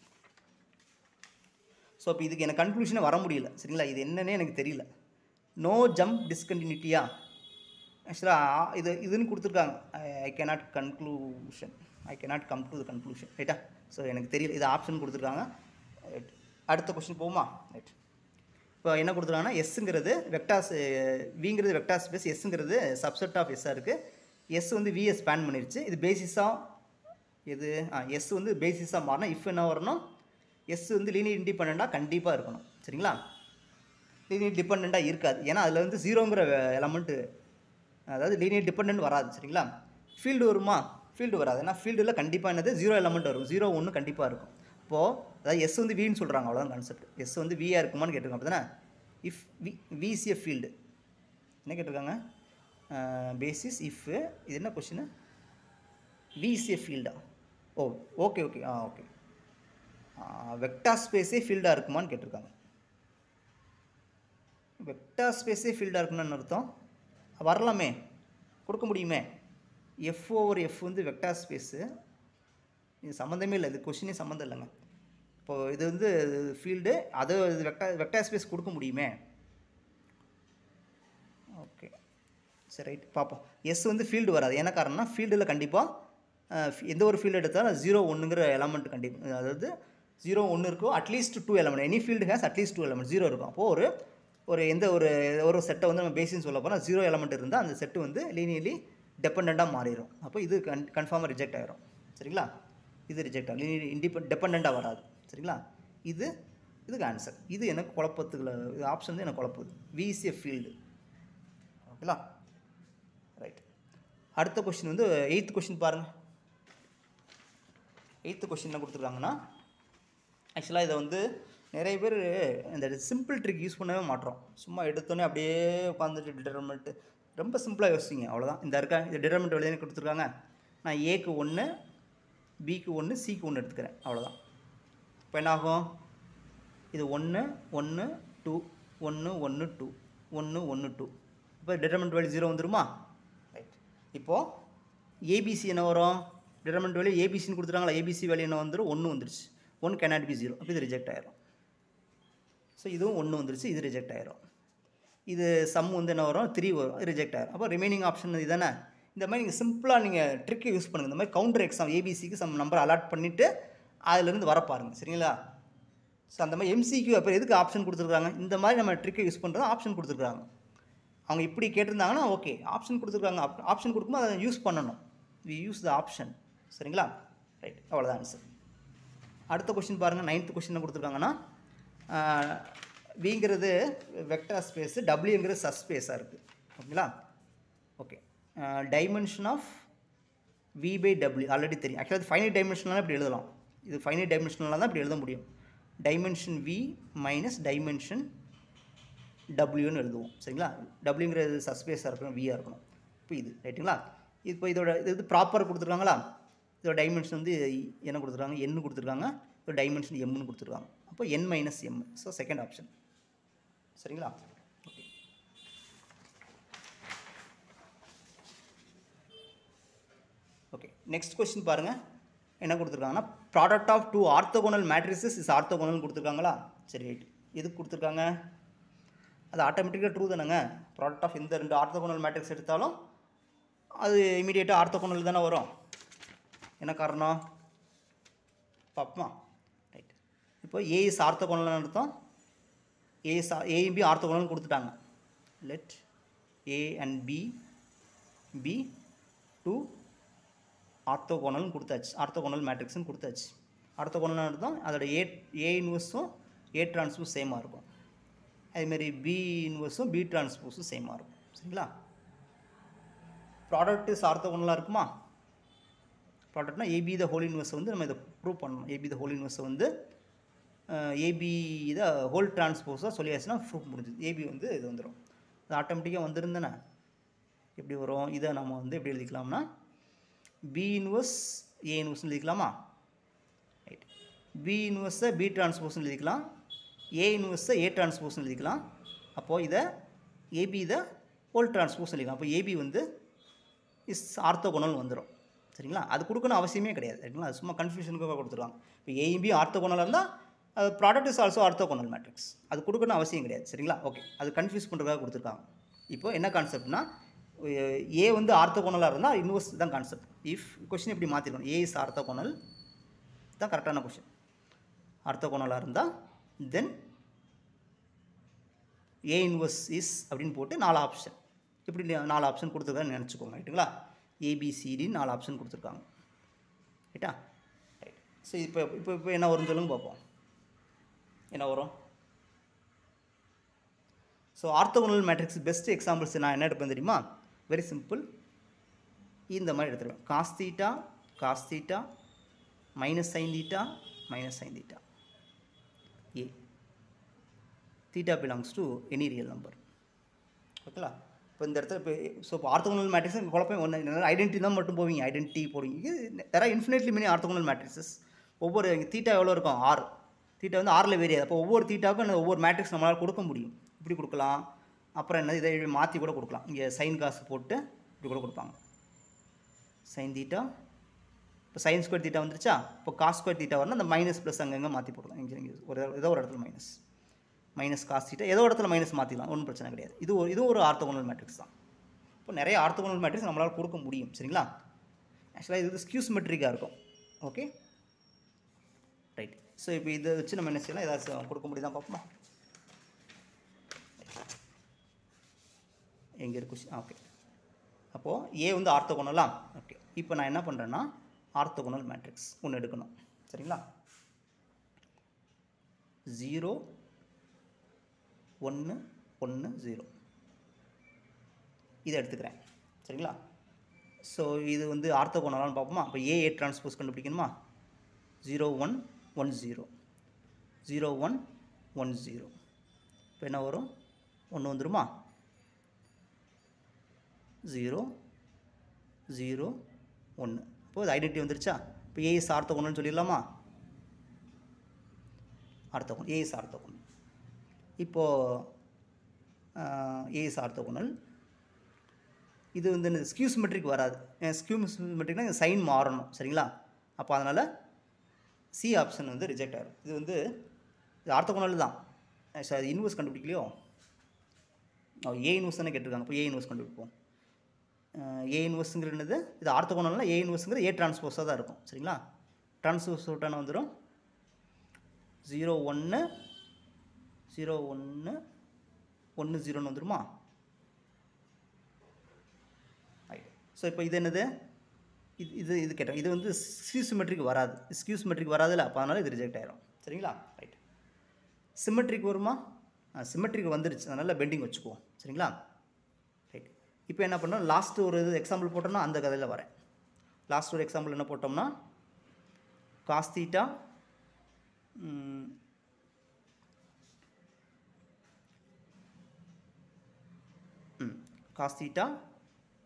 ஸோ இப்போ இதுக்கு எனக்கு கன்க்ளூஷனே வர முடியல. சரிங்களா? இது என்னன்னே எனக்கு தெரியல. நோ ஜம்ப் டிஸ்கண்டினியூட்டியா ஆக்சுவலாக இதுன்னு கொடுத்துருக்காங்க. I cannot conclusion, I cannot come to the conclusion. ரைட்டா? ஸோ எனக்கு தெரியல, இது ஆப்ஷன் கொடுத்துருக்காங்க. ரைட், அடுத்த கொஸ்டின் போகுமா? ரைட், இப்போ என்ன கொடுத்துருக்காங்கன்னா எஸ்ஸுங்கிறது வெக்டார்ஸ், விங்கிறது வெக்டார் ஸ்பேஸ், எஸ்ஸுங்கிறது சப்செட் ஆஃப் எஸ்ஸாக இருக்குது. எஸ் வந்து வியை ஸ்பேன் பண்ணிருச்சு. இது பேசிஸாக எது எஸ் வந்து பேசிஸாக மாறினா இஃப் என்ன வரணும், எஸ் வந்து லீனியர் இண்டிபெண்ட்டாக கண்டிப்பாக இருக்கணும். சரிங்களா? லீனியர் டிபெண்ட்டாக இருக்காது. ஏன்னா அதில் வந்து 0ங்கிற எலமெண்ட்டு, அதாவது லீனியர் டிபெண்ட் வராது. சரிங்களா? ஃபீல்டு வருமா? ஃபீல்டு வராது. ஏன்னா ஃபீல்டில் கண்டிப்பாக என்னது 0 எலமெண்ட் வரும். 0 1 கண்டிப்பாக இருக்கும். இப்போது அதாவது எஸ் வந்து வின்னு சொல்கிறாங்க, அவ்வளோதான் கான்செப்ட். எஸ் வந்து வியாக இருக்குமான்னு கேட்டிருக்காங்க. அப்படி தானே? If V is a field என்ன கேட்டிருக்காங்க, பேசிஸ் இஃப். இது என்ன கொஸ்டின், வி இஸ் எ ஃபீல்டா? Oh okay okay okay. Vector ஸ்பேஸே ஃபீல்டாக இருக்குமான்னு கேட்டிருக்காங்க. வெக்டார் ஸ்பேஸே ஃபீல்டாக இருக்குன்னு அர்த்தம் வரலாமே, கொடுக்க முடியுமே. எஃப் ஓவர் எஃப் வந்து வெக்டார் ஸ்பேஸு, இது சம்மந்தமே இல்லை, இது கொஸ்டினே சம்மந்தம் இல்லைங்க. இப்போது இது வந்து ஃபீல்டு, அது வெக்டார் ஸ்பேஸ் கொடுக்க முடியுமே. ஓகே சரி, ரைட், பார்ப்போம். எஸ் வந்து ஃபீல்டு வராது. என்ன காரணம்னா ஃபீல்டில் கண்டிப்பாக எந்த ஒரு ஃபீல்டு எடுத்தாலும் 0 1ங்கிற எலமெண்ட் கண்டிப்பாக, அதாவது 0 1 இருக்கும். At least 2 element, any field has at least 2 element 0 இருக்கும். அப்போது ஒரு எந்த ஒரு செட்டை வந்து நம்ம பேசின்னு சொல்ல போனால் 0 எலமெண்ட் இருந்தால் அந்த செட்டு வந்து லீனியர்லி டிபெண்ட்டாக மாறிடும். அப்போ இது கன்ஃபார்மாக ரிஜெக்ட் ஆகிரும். சரிங்களா? இது ரிஜெக்ட் ஆகும், லீனியர் டிபெண்ட்டாக வராது. சரிங்களா? இதுக்கு ஆன்சர். இது எனக்கு குழப்பத்துக்குள்ள, இது ஆப்ஷன் வந்து எனக்கு குழப்புது. V is a field. ஓகேங்களா? ரைட், அடுத்த கொஸ்டின் வந்து 8th கொஸ்டின் பாருங்கள். 8th கொஸ்டின் என்ன கொடுத்துருக்காங்கன்னா, ஆக்சுவலாக இதை வந்து நிறைய பேர் இந்த சிம்பிள் ட்ரிக் யூஸ் பண்ணவே மாட்டோம். சும்மா எடுத்தோன்னே அப்படியே உட்காந்துட்டு டிட்டர்மெண்ட்டு ரொம்ப சிம்பிளாக யோசிச்சிங்க, அவ்வளோதான். இந்த டிட்டர்மெண்ட் வெளியே கொடுத்துருக்காங்க. நான் ஏக்கு 1 பிக்கு 1 சிக்கு 1 எடுத்துக்கிறேன், அவ்வளோதான். இப்போ என்ன ஆகும், இது 1 1 2 1 1 2 1 1 2. இப்போ டிட்டர்மினன்ட் வேல்யூ 0 வந்துருமா? ரைட். இப்போது ஏபிசி என்ன வரும், டிட்டர்மினன்ட் வேல்யூ ஏபிசின்னு கொடுத்துட்டாங்களா, ஏபிசி வேல்யூ என்ன வந்துடும், 1 வந்துருச்சு. 1 cannot be 0, அப்போ இது ரிஜெக்ட் ஆயிரும். ஸோ இதுவும் 1 வந்துருச்சு, இது ரிஜெக்ட் ஆயிரும். இது சம் வந்து என்ன வரும், 3 வரும், ரிஜெக்ட் ஆயிரும். அப்போ ரிமைனிங் ஆப்ஷன் இதுதானே. இந்த மாதிரி நீங்கள் சிம்பிளாக நீங்கள் ட்ரிக்கை யூஸ் பண்ணுங்கள். இந்த மாதிரி கவுண்டர் எக்ஸாம் ஏபிசிக்கு சம் நம்பர் அலாட் பண்ணிவிட்டு அதிலேருந்து வர பாருங்கள், சரிங்களா? ஸோ அந்த மாதிரி எம்சிக்யூ அப்போ எதுக்கு ஆப்ஷன் கொடுத்துருக்காங்க, இந்த மாதிரி நம்ம ட்ரிக்கை யூஸ் பண்ணுறது ஆப்ஷன் கொடுத்துருக்காங்க. அவங்க இப்படி கேட்டிருந்தாங்கன்னா ஓகே, ஆப்ஷன் கொடுத்துருக்காங்க, ஆப்ஷன் கொடுக்கும்போது அதை யூஸ் பண்ணணும். வி யூஸ் த ஆப்ஷன், சரிங்களா? ரைட், அவ்வளோதான் ஆன்சர். அடுத்த கொஸ்டின் பாருங்கள். 9th கொஸ்டின் கொடுத்துருக்காங்கன்னா விங்கிறது வெக்டர் ஸ்பேஸு, டபிள்யூங்கிறது சஸ்பேஸாக இருக்குது, ஓகேங்களா? Okay, dimension of V by W already தெரியும். ஆக்சுவலாக அது ஃபைனைட் டைமென்ஷனலாக இப்படி எழுதலாம். இது ஃபைனைட் டைமென்ஷனலாக தான் இப்படி எழுத முடியும். டைமென்ஷன் வி மைனஸ் டைமென்ஷன் டபிள்யூன்னு எழுதுவோம், சரிங்களா? டபிள்யூங்கிறது சஸ்பேஸாக இருக்கணும், வியாக இருக்கணும். இப்போ இது ரைட்டுங்களா? இப்போ இதோட இது ப்ராப்பராக கொடுத்துருக்காங்களா? இதோட டைமென்ஷன் வந்து என்ன கொடுத்துருக்காங்க, என்னு கொடுத்துருக்காங்க. இதோட டைமென்ஷன் எம்னு கொடுத்துருக்காங்க. அப்போ N minus M. So second option, சரிங்களா? ஓகே. ஓகே, நெக்ஸ்ட் கொஸ்டின் பாருங்கள். என்ன கொடுத்துருக்காங்கன்னா product of 2 orthogonal matrices is orthogonal கொடுத்துருக்காங்களா? சரி, ரைட். எதுக்கு கொடுத்துருக்காங்க, அது ஆட்டோமேட்டிக்காக ட்ரூ தானேங்க. ப்ராடக்ட் ஆஃப் இந்த 2 ஆர்த்தோகோனல் மேட்ரிக்ஸ் எடுத்தாலும் அது இமீடியட்டாக ஆர்த்தோகோனல் தானே வரும். என்ன காரணம் பார்ப்போமா? ரைட். இப்போ ஏ இஸ் ஆர்த்தோகோனல்னு அர்த்தம். ஏயும் பி ஆர்த்தோகோனல் கொடுத்துட்டாங்க. Let A and B B 2 ஆர்த்தோகோனல்னு கொடுத்தாச்சு, ஆர்த்தோகோனல் மேட்ரிக்ஸ்னு கொடுத்தாச்சு. ஆர்த்தோகோனல்னு அர்த்தம் அதோட ஏ இன்வர்ஸும் ஏ டிரான்ஸ்போஸ் சேமாக இருக்கும். அதேமாரி பி இன்வர்ஸும் பி டிரான்ஸ்போஸும் சேமாக இருக்கும், சரிங்களா? ப்ராடக்ட் இஸ் ஆர்த்தோகோனலாக இருக்குமா? ப்ராடக்ட்னா ஏபி த ஹோல் இன்வர்ஸ் வந்து நம்ம இதை ப்ரூவ் பண்ணணும். ஏபி த ஹோல் இன்வர்ஸை வந்து ஏபி த ஹோல் டிரான்ஸ்போஸாக சொல்லியாச்சுன்னா ப்ரூவ் முடிஞ்சுது. ஏபி வந்து இது வந்துடும். அது ஆட்டோமேட்டிக்காக வந்துருந்தேனே. எப்படி வரும், இதை நம்ம வந்து எப்படி எழுதிக்கலாம்னா பி இன்வர்ஸ் ஏ இன்வர்ஸ்னு எழுதிக்கலாமா? ரைட். பி இன்வர்ஸை பி டிரான்ஸ்போஸ்னு எழுதிக்கலாம், ஏ இன்வர்ஸை ஏ டிரான்ஸ்போஸ்னு எழுதிக்கலாம். அப்போது இதை ஏபி த ஹோல் டிரான்ஸ்போஸ் எழுதிக்கலாம். அப்போ ஏபி வந்து இஸ் ஆர்த்தோகோனல் வந்துடும், சரிங்களா? அது கொடுக்கணும் அவசியமே கிடையாது, சரிங்களா? அது சும்மா கன்ஃபியூஷனுக்காக கொடுத்துருவாங்க. இப்போ ஏபி ஆர்த்தோகோனலாக இருந்தால் அது product is also orthogonal matrix, அது கொடுக்கணும் அவசியம் கிடையாது, சரிங்களா? ஓகே, அது கன்ஃபியூஸ் பண்ணுறதுக்காக கொடுத்துருக்காங்க. இப்போ என்ன கான்செப்ட்னா ஏ வந்து ஆர்த்தோகோனலாக இருந்தால் இன்வர்ஸ் தான் கான்செப்ட். இஃப் கொஸ்டின் எப்படி மாற்றிக்கணும், ஏ இஸ் ஆர்த்தோகோனல் தான் கரெக்டான கொஸ்டின். ஆர்த்தோகோனலாக இருந்தால் தென் ஏ இன்வர்ஸ் இஸ் அப்படின்னு போட்டு 4 ஆப்ஷன், இப்படி 4 ஆப்ஷன் கொடுத்துருக்கான்னு நினச்சிக்கோங்க, ரைட்டுங்களா? ஏபிசிடின்னு 4 ஆப்ஷன் கொடுத்துருக்காங்க, ரைட்டா? ரைட். ஸோ இப்போ இப்போ இப்போ என்ன வரும்னு சொல்லுங்க பார்ப்போம். என்ன வரும்? So orthogonal matrix best examples நான் என்ன எடுப்பேன் தெரியுமா? Very simple. இந்த மாதிரி எடுத்துருவேன். Cos theta minus sine theta A. Theta belongs to any real number, ஓகேங்களா? இப்போ இந்த இடத்துல இப்போ ஆர்த்தோகோனல் மேட்ரிக்ஸ் குழப்பம் ஒன்று, ஐடென்டிட்டி தான் மட்டும் போவீங்க, ஐடென்டிட்டி போடுவீங்க. இது there are infinitely many orthogonal matrices. ஒவ்வொரு தீட்டா எவ்வளோ இருக்கும், 6. தீட்டா வந்து 6ல் வேரியாது. அப்போ ஒவ்வொரு தீட்டாவுக்கும் ஒவ்வொரு மேட்ரிக்ஸ் நம்மளால் கொடுக்க முடியும். இப்படி கொடுக்கலாம், அப்புறம் என்ன இதை மாற்றி கூட கொடுக்கலாம். இங்கே சைன் காசு போட்டு இப்படி கூட கொடுப்பாங்க. சைன் தீட்டா, இப்போ சைன் ஸ்கொயர் தீட்டா வந்துருச்சா, இப்போ காஸ் ஸ்கொயர் தீட்டா வரணும், அந்த மைனஸ் ப்ளஸ் அங்கங்கே மாற்றி போடலாம். இங்கே ஏதோ ஒரு இடத்துல மைனஸ் காஸ் தீட்டா ஏதோ இடத்துல மைனஸ் மாற்றிக்கலாம், ஒன்றும் பிரச்சனை கிடையாது. இது ஒரு ஆர்த்தோகோனல் மேட்ரிக்ஸ் தான். இப்போ நிறைய ஆர்த்தோகோனல் மேட்ரிக்ஸ் நம்மளால் கொடுக்க முடியும், சரிங்களா? ஆக்சுவலாக இது ஸ்கியூஸ் மெட்ரிக்காக இருக்கும், ஓகே ரைட். ஸோ இப்போ இதை வச்சு நம்ம என்ன செய்யலாம், ஏதாச்சும் கொடுக்க முடியுதான் பார்ப்போமா? எங்கே இருக்கு? ஓகே, அப்போது ஏ வந்து ஆர்த்தோகோனலா? ஓகே, இப்போ நான் என்ன பண்ணுறேன்னா ஆர்த்தோகோனல் மேட்ரிக்ஸ் ஒன்று எடுக்கணும், சரிங்களா? 0 1 1 0 இதை எடுத்துக்கிறேன், சரிங்களா? ஸோ இது வந்து ஆர்த்தோகோனலான்னு பார்ப்போமா? அப்போ ஏ டிரான்ஸ்போஸ் கண்டுபிடிக்கணுமா? 0 1 1 0 0 1 1 0. இப்போ என்ன வரும்? 1 வந்துருமா? 0 0 1. இப்போ அது ஐடென்டிட்டி வந்துருச்சா? இப்போ ஏ இஸ் ஆர்த்தோகோனல்னு சொல்லிடலாமா? Orthogonal, A is orthogonal. இப்போது ஏ இஸ் ஆர்த்தோகோனல். இது வந்து இந்த ஸ்கியூ சிமெட்ரிக் வராது. ஸ்கியூ சிமெட்ரிக்னா இந்த சைன் மாறணும், சரிங்களா? அப்போ அதனால் சி ஆப்ஷன் வந்து ரிஜெக்ட் ஆகிடும். இது வந்து இது ஆர்த்தோகோனல் தான். சார் அது இன்வர்ஸ் கண்டுபிடிக்கலையோ? ஏ இன்வர்ஸ் தானே கேட்டிருக்காங்க. இப்போ ஏ இன்வர்ஸ் கண்டுபிடிப்போம். ஏ இன்வர்ஸுங்கிறது என்னது? இது ஆர்த்தோகோனல்னா ஏ இன்வர்ஸுங்கிறது ஏ டிரான்ஸ்போஸாக தான் இருக்கும், சரிங்களா? டிரான்ஸ்போஸ் விட்டான வந்துடும் 0 1 0 1 1 0ன்னு வந்துடுமா? ரைட். ஸோ இப்போ இது என்னது? இது கேட்டோம். இது வந்து ஸ்கியூ சிமெட்ரிக் வராது. ஸ்கியூ சிமெட்ரிக் வராதுல்ல, அப்போ அதனால் இது ரிஜெக்ட் ஆகிடும், சரிங்களா? ரைட். சிமெட்ரிக் வருமா? சிமெட்ரிக் வந்துருச்சு, அதனால் பெண்டிங் வச்சுக்குவோம், சரிங்களா? ரைட். இப்போ என்ன பண்ணோம்? லாஸ்ட் ஒரு இது எக்ஸாம்பிள் போட்டோம்னா அந்த கதையில் வரேன். லாஸ்ட் ஒரு எக்ஸாம்பிள் என்ன போட்டோம்னா cos theta cos theta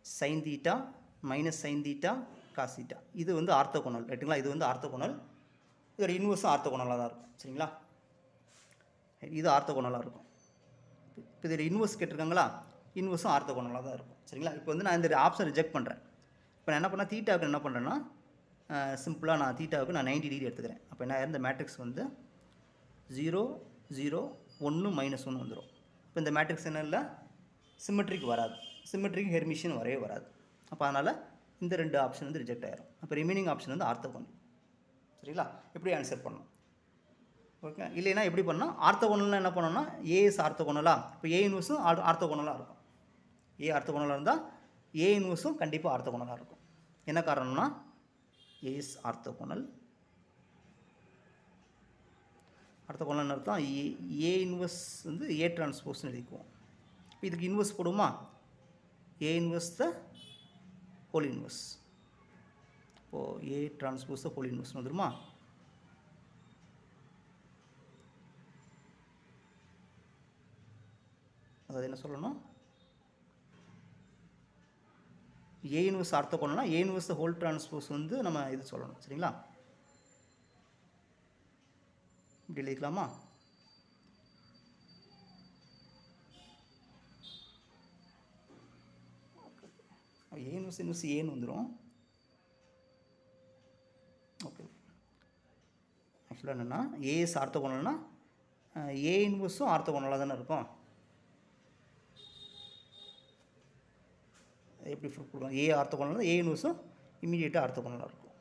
sine theta minus sine theta cos theta. இது வந்து ஆர்த்தோகோனல், ரைட்டுங்களா? இது வந்து ஆர்த்தோகோனல். இதோட இன்வர்ஸும் ஆர்த்தோகோனலாக தான் இருக்கும், சரிங்களா? இது ஆர்த்தோகோனலாக இருக்கும். இப்போ இதில் இன்வர்ஸ் கேட்டிருக்காங்களா? இன்வர்ஸும் ஆர்த்தோகோனலாக தான் இருக்கும், சரிங்களா? இப்போ வந்து நான் இந்த ஆப்ஷன் ரிஜெக்ட் பண்ணுறேன். இப்போ நான் என்ன பண்ணேன்? தீட்டாவுக்கு என்ன பண்ணுறேன்னா சிம்பிளாக நான் தீட்டாவுக்கு நான் 90 டிகிரி எடுத்துக்கிறேன். அப்போ என்ன இந்த மேட்ரிக்ஸ் வந்து 0 0 1 -1 வந்துடும். இப்போ இந்த மேட்ரிக்ஸ் என்ன இல்லை? சிமெட்ரிக் வராது. சிமெட்ரிக் ஹெர்மிஷியன் வரவே வராது. அப்போ அதனால் இந்த 2 ஆப்ஷன் வந்து ரிஜெக்ட் ஆகிடும். அப்போ ரிமைனிங் ஆப்ஷன் வந்து ஆர்த்தோகோனல், சரிங்களா? எப்படி ஆன்சர் பண்ணணும்? ஓகே. இல்லைன்னா எப்படி பண்ணால் ஆர்த்தோகோனல்னால் என்ன பண்ணோம்னா ஏ இஸ் ஆர்த்தோகோனலா? இப்போ ஏ இன்வர்ஸும் ஆர்த்தோகோனலாக இருக்கும். ஏ ஆர்த்தோகோனலாக இருந்தால் ஏ இன்வர்ஸும் கண்டிப்பாக ஆர்த்தோகோனலாக இருக்கும். என்ன காரணம்னா ஏ இஸ் ஆர்த்தோகோனல். ஆர்த்தோகோனல்னு அர்த்தம் ஏ இன்வர்ஸ் வந்து ஏ டிரான்ஸ்போஸ்னு எழுதிக்குவோம். இப்போ இதுக்கு இன்வர்ஸ் போடுமா? ஏ இன்வர்ஸ் த ஹோல் இன்வர்ஸ். இப்போது ஏ டிரான்ஸ்போஸ் த ஹோல் இன்வர்ஸ்னு வந்துடுமா? அதாவது என்ன சொல்லணும்? ஏ இன்வர்ஸ் ஆர்த்தோகோனல்னா A inverse the whole transpose வந்து நம்ம இது சொல்லணும், சரிங்களா? இப்படி எழுதிக்கலாமா? ஏ இன்வர்ஸ் ஏன்னு வந்துடும். ஓகே. ஆக்சுவலாக என்னென்னா ஏ இஸ் ஆர்த்தோகோனல்னா ஏ இன்வர்ஸும் ஆர்த்தோகோனலாக தானே இருக்கும். எப்படி ப்ரூஃப் கொடுக்கலாம்? ஏ ஆர்த்தோகோனல்னா ஏ இன்வர்ஸும் இமீடியட்டாக ஆர்த்தோகோனலாக இருக்கும்.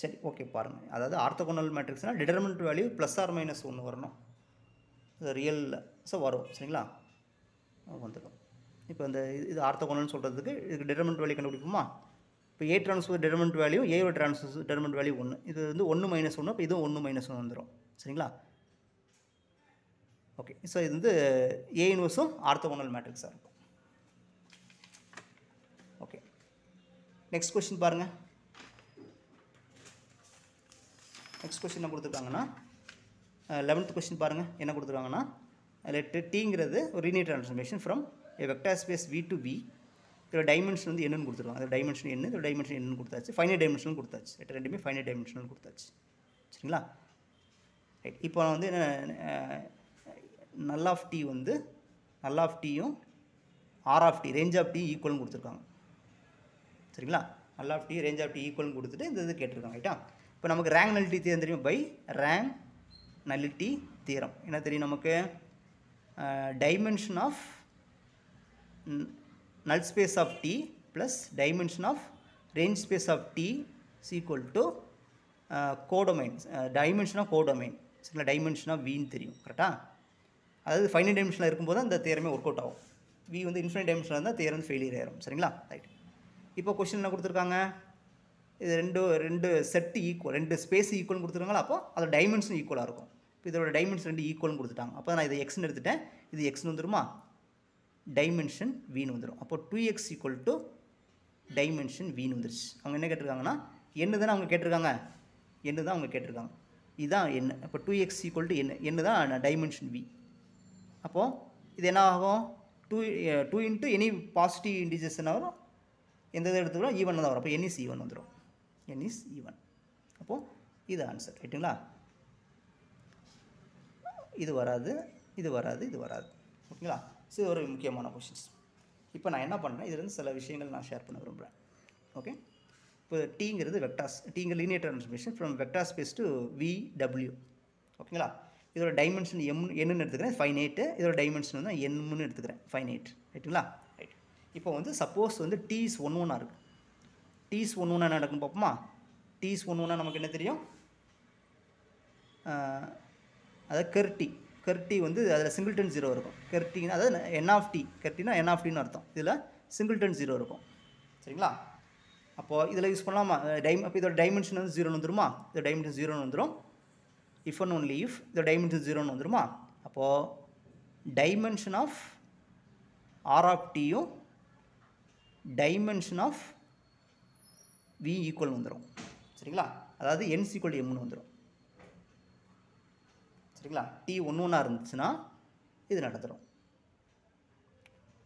சரி, ஓகே. பாருங்கள், அதாவது ஆர்த்தோகோனல் மேட்ரிக்ஸ்னால் டிட்டர்மினன்ட் வேல்யூ +or-1 வரணும். இது ரியல் ஸோ வரும், சரிங்களா? வந்துடும். இப்போ இந்த இது ஆர்த்தோகோனல்னு சொல்கிறதுக்கு இதுக்கு டிட்டர்மினன்ட் வேல்யூ கண்டுபிடிப்போமா? இப்போ ஏ டிரான்ஸ்போஸ் டிட்டர்மினன்ட் வேல்யூ ஏயோட டிரான்ஸ்போஸ் டிட்டர்மினன்ட் வேல்யூ 1. இது வந்து 1 -1. இப்போ இதுவும் 1 -1 வந்துடும், சரிங்களா? ஓகே. ஸோ இது வந்து ஏ இன்வர்ஸும் ஆர்த்தோகோனல் மேட்ரிக்ஸாக இருக்கும். ஓகே. நெக்ஸ்ட் கொஸ்டின் பாருங்கள். நெக்ஸ்ட் கொஸ்டின் என்ன கொடுத்துருக்காங்கன்னா 11th கொஸ்டின் பாருங்கள். என்ன கொடுத்துருக்காங்கன்னா லெட் டீங்கிறது ஒரு linear transformation from A vector space V to V. இதோட டைமென்ஷன் வந்து என்னன்னு கொடுத்துருவாங்க. அதோட டைமென்ஷன் என்ன, இதோட டைமென்ஷன் என்னன்னு கொடுத்தாச்சு. ஃபைனைட் டைமென்ஷன் கொடுத்தாச்சு. ரெண்டுமே ஃபைனைட் டைமென்ஷனல் கொடுத்தாச்சு, சரிங்களா? ரைட். இப்போ வந்து என்ன நல் ஆஃப் டி வந்து நல் ஆஃப் டியும் R of T range of T ஈக்குவல்னு கொடுத்துருக்காங்க, சரிங்களா? Null of T range of T ஈக்குவல்னு கொடுத்துட்டு இந்த இது கேட்டிருக்காங்க, ரைட்டா? இப்போ நமக்கு ரேங்க் நலிட்டி தியரம் தெரியும். பை ரேங்க் நலிட்டி தியரம் என்ன தெரியும் நமக்கு? Dimension of null space of T plus dimension of range space of T is equal to codomain, dimension of codomain, சரிங்களா? dimension of V ன்னு தெரியும், கரெக்டாக? அதாவது ஃபைனல் டைமென்ஷனில் இருக்கும்போது அந்த தியரமே ஒர்க் அவுட் ஆகும். V வந்து இன்ஃபினிட் டைமென்ஷனில் இருந்தால் தியரம் வந்து ஃபெயிலியர் ஆயிரும், சரிங்களா? ரைட். இப்போ கொஸ்டின் என்ன கொடுத்துருக்காங்க? இது ரெண்டு செட்டு ஈக்குவல், ரெண்டு ஸ்பேஸ் ஈக்குவல்னு கொடுத்துருக்காங்களா? அப்போ அதோட டைமென்ஷன் ஈக்குவலாக இருக்கும். இப்போ இதோட டைமென்ஷன் 2 ஈக்குவல்னு கொடுத்துட்டாங்க. அப்போ நான் இதை எக்ஸ்னு எடுத்துட்டேன், இது எக்ஸ்னு வந்துருமா? டைமென்ஷன் வீன்னு வந்துடும். அப்போ 2x ஈக்குவல் டு டைமென்ஷன் வீன்னு வந்துருச்சு. அவங்க என்ன கேட்டிருக்காங்கன்னா என்ன தானே அவங்க கேட்டிருக்காங்க, என்ன தான் அவங்க கேட்டிருக்காங்க, இதுதான் என்ன. அப்போ 2x ஈக்குவல் டு என்ன தான் டைமென்ஷன் வி. அப்போது இது என்ன ஆகும்? 2 இன்ட்டு எனி பாசிட்டிவ் இன்டிஜர்ஸ்னா வரும், எந்த இதை எடுத்துக்கிறோம் ஈவன் தான் வரும். அப்போ n is ஈவன் வந்துடும், n is ஈவன். அப்போது இது ஆன்சர் ரைட்டுங்களா. இது வராது, இது வராது, இது வராது. ஓகேங்களா. ஸோ இது ஒரு முக்கியமான கொஷின்ஸ். இப்போ நான் என்ன பண்ணுறேன், இதுலேருந்து சில விஷயங்கள் நான் ஷேர் பண்ண விரும்புகிறேன். ஓகே. இப்போ டீங்கிறது வெக்டார்ஸ், டீங்கிற linear transformation from vector space to VW. ஓகேங்களா. இதோட டைமென்ஷன் என்னன்னு எடுத்துக்கிறேன் ஃபைனைட்டு, இதோட டைமென்ஷன் வந்து என்னன்னு எடுத்துக்கிறேன் ஃபைனைட் ரைட்டுங்களா. ரைட். இப்போ வந்து சப்போஸ் வந்து T is 1 1 இருக்குது. T is 1 1 நடக்கும் பார்ப்போமா. T is 1 1 நமக்கு என்ன தெரியும், அதாவது கர்டி வந்து அதில் சிங்கிள்டன் 0 இருக்கும். கர்டினா அதாவது n of t, கர்டினா n of tன்னு அர்த்தம். இதில் சிங்கிள்டன் 0 இருக்கும். சரிங்களா. அப்போது இதில் யூஸ் பண்ணலாமா அப்போ இதோட டைமென்ஷன் வந்து 0 வந்துருமா, இதோட டைமென்ஷன் 0 வந்துடும். இஃப் அண்ட் ஒன்லி இஃப் இதோட டைமென்ஷன் 0 வந்துருமா. அப்போது டைமென்ஷன் ஆஃப் ஆர் ஆஃப் டியும் டைமென்ஷன் ஆஃப் வி ஈக்குவல் வந்துடும். சரிங்களா. அதாவது n ஈக்குவல் எம்னு வந்துடும். சரிங்களா. T 1 1 இருந்துச்சுன்னா இது நடந்துடும்.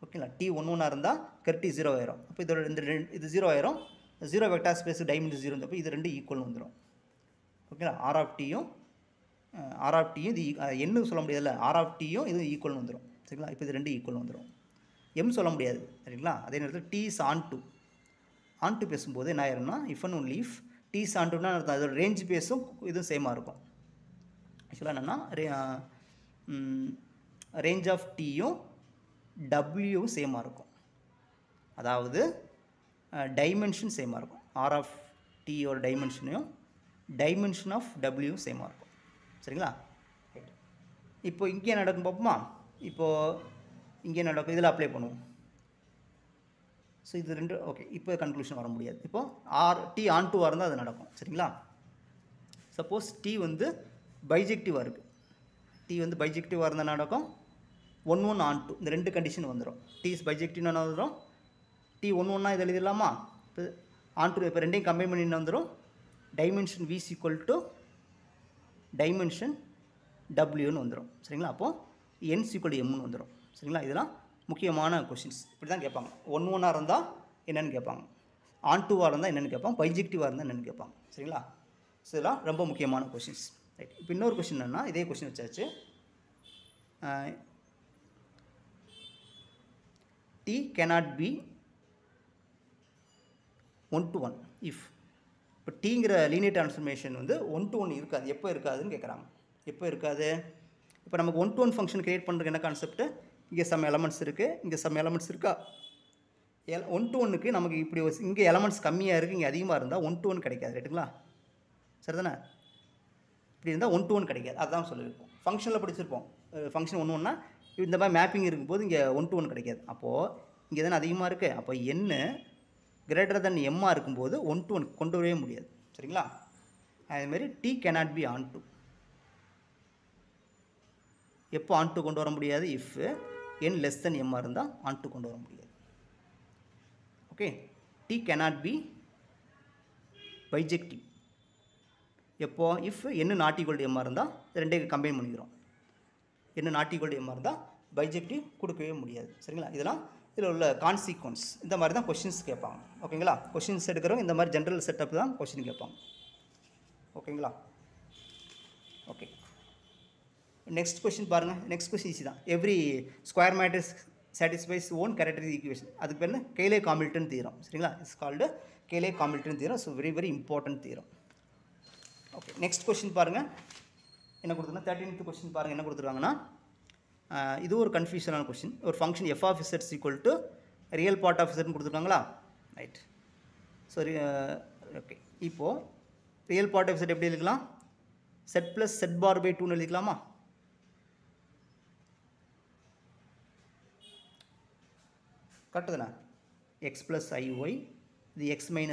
ஓகேங்களா. T 1 1 இருந்தால் கர்டி 0 ஆயிரும். அப்போ இதோட இது 0 ஆயிரும். 0 வெக்டார் ஸ்பேஸ் டைமென்ஷன் 0 அப்போ இது ரெண்டு ஈக்குவல் வந்துடும். ஓகேங்களா. ஆர் ஆஃப் டியும் இது என்ன சொல்ல முடியாதுல்ல, ஆர் ஆஃப் டியும் இது ஈக்குவல் வந்துடும். சரிங்களா. இப்போ இது ரெண்டு ஈக்குவல் வந்துடும். எம் சொல்ல முடியாது. சரிங்களா. அதே நேரத்தில் T is on to பேசும்போது என்ன ஆயிரும்னா if and only if T is on toனா அதோட ரேஞ்ச் பேஸும் இதுவும் சேமாக இருக்கும். ஆக்சுவலாக என்னென்னா ரேஞ்ச் ஆஃப் டீயும் டபிள்யூவும் சேமாக இருக்கும். அதாவது டைமென்ஷன் சேமாக இருக்கும். ஆர் ஆஃப் டீயோட டைமென்ஷனையும் டைமென்ஷன் ஆஃப் டபிள்யூவும் சேமாக இருக்கும். சரிங்களா. ரைட். இப்போ இங்கே நடக்கும் பார்ப்போமா. இப்போது இங்கே நடக்கும், இதில் அப்ளை பண்ணுவோம். ஸோ இது ரெண்டு ஓகே. இப்போ கன்க்ளூஷன் வர முடியாது. இப்போது T on to இருந்தால் அது நடக்கும். சரிங்களா. சப்போஸ் T வந்து பைஜெக்டிவாக இருக்குது, T வந்து பைஜெக்டிவாக இருந்தால் நடக்கும் 1 1 on to, இந்த ரெண்டு கண்டிஷன் வந்துடும். T is பைஜெக்டிவ்னு வந்துடும். T 1 1 இது எழுதிடலாமா. இப்போ on to இப்போ ரெண்டையும் கம்பைன் பண்ணி வந்துடும். Dimension V equal to dimension Wன்னு வந்துடும். சரிங்களா. அப்போது n equal to mன்னு வந்துடும். சரிங்களா. இதெல்லாம் முக்கியமான கொஷின்ஸ். இப்படி தான் கேட்பாங்க. 1 1 இருந்தால் என்னென்னு கேட்பாங்க, on to இருந்தால் என்னென்னு கேட்பாங்க, பைஜெக்டிவாக இருந்தால் என்னென்னு கேட்பாங்க. சரிங்களா. ஸோ இதெல்லாம் ரொம்ப முக்கியமான கொஷின்ஸ். ரைட். இப்போ இன்னொரு கொஷின் என்னென்னா இதே கொஷின் வச்சாச்சு. T cannot be 1 to 1 if. இப்போ டீங்கிற லீனியர் ட்ரான்ஸ்ஃபர்மேஷன் வந்து 1 to 1 இருக்காது. எப்போ இருக்காதுன்னு கேட்குறாங்க. எப்போ இருக்காது. இப்போ நமக்கு 1 to 1 ஃபங்க்ஷன் க்ரியேட் பண்ணுறதுக்கு என்ன கான்செப்ட்டு, இங்கே சம் எலமெண்ட்ஸ் இருக்குது, இங்கே சம் எலமெண்ட்ஸ் இருக்கா. 1 to 1க்கு நமக்கு இப்படி இங்கே எலமெண்ட்ஸ் கம்மியாக இருக்குது, இங்கே அதிகமாக இருந்தால் 1 to 1 கிடைக்காது. ரைட்டுங்களா. சரி தானே. இப்படி இருந்தால் 1 to 1 கிடைக்காது. அதுதான் சொல்லியிருப்போம். ஃபங்க்ஷனில் படிச்சிருப்போம். ஃபங்க்ஷன் 1 1னா இந்த மாதிரி மேப்பிங் இருக்கும்போது இங்கே 1 to 1 கிடைக்காது. அப்போது இங்கே தானே அதிகமாக இருக்குது. அப்போ n கிரேட்டர் தென் எம்மாக இருக்கும்போது 1 to 1 கொண்டு வரவே முடியாது. சரிங்களா. அதேமாரி T cannot be on to. எப்போ on to கொண்டு வர முடியாது, if n less than m இருந்தால் on to கொண்டு வர முடியாது. Okay. T cannot be bijective. எப்போ if n not equal to m இருந்தால் ரெண்டையும் கம்பைன் பண்ணிக்கிறோம். n not equal to m இருந்தால் பைஜெக்டிவ் கொடுக்கவே முடியாது. சரிங்களா. இதெல்லாம் இதில் உள்ள கான்சிக்வன்ஸ். இந்த மாதிரி தான் கொஷின்ஸ் கேட்பாங்க. ஓகேங்களா. கொஷின்ஸ் எடுக்கிறவங்க இந்த மாதிரி ஜென்ரல் செட்டப் தான் கொஷின் கேட்பாங்க. ஓகேங்களா. ஓகே. நெக்ஸ்ட் கொஷின் பாருங்கள். நெக்ஸ்ட் கொஷின் ஈஸி தான். Every square matrix satisfies own characteristic equation. அதுக்கு பேர் கேலே காமில்டன் தியரம். சரிங்களா. It's called Cayley Hamilton theorem. So very very important theorem. Okay. Next question பாருங்கள். என்ன கொடுத்துருங்க, 13th கொஷின் பாருங்கள். என்ன கொடுத்துருக்காங்கன்னா இது ஒரு கன்ஃபியூஷனான கொஷின். ஒரு function f of z equal to real part of zன்னு கொடுத்துருக்காங்களா. ரைட். சரி. ஓகே. இப்போது ரியல் பார்ட் ஆஃப் z எப்படி எழுதிக்கலாம், z + z bar by 2ன்னு எழுதிக்கலாமா. Correct தானே. x + iy இது x - iy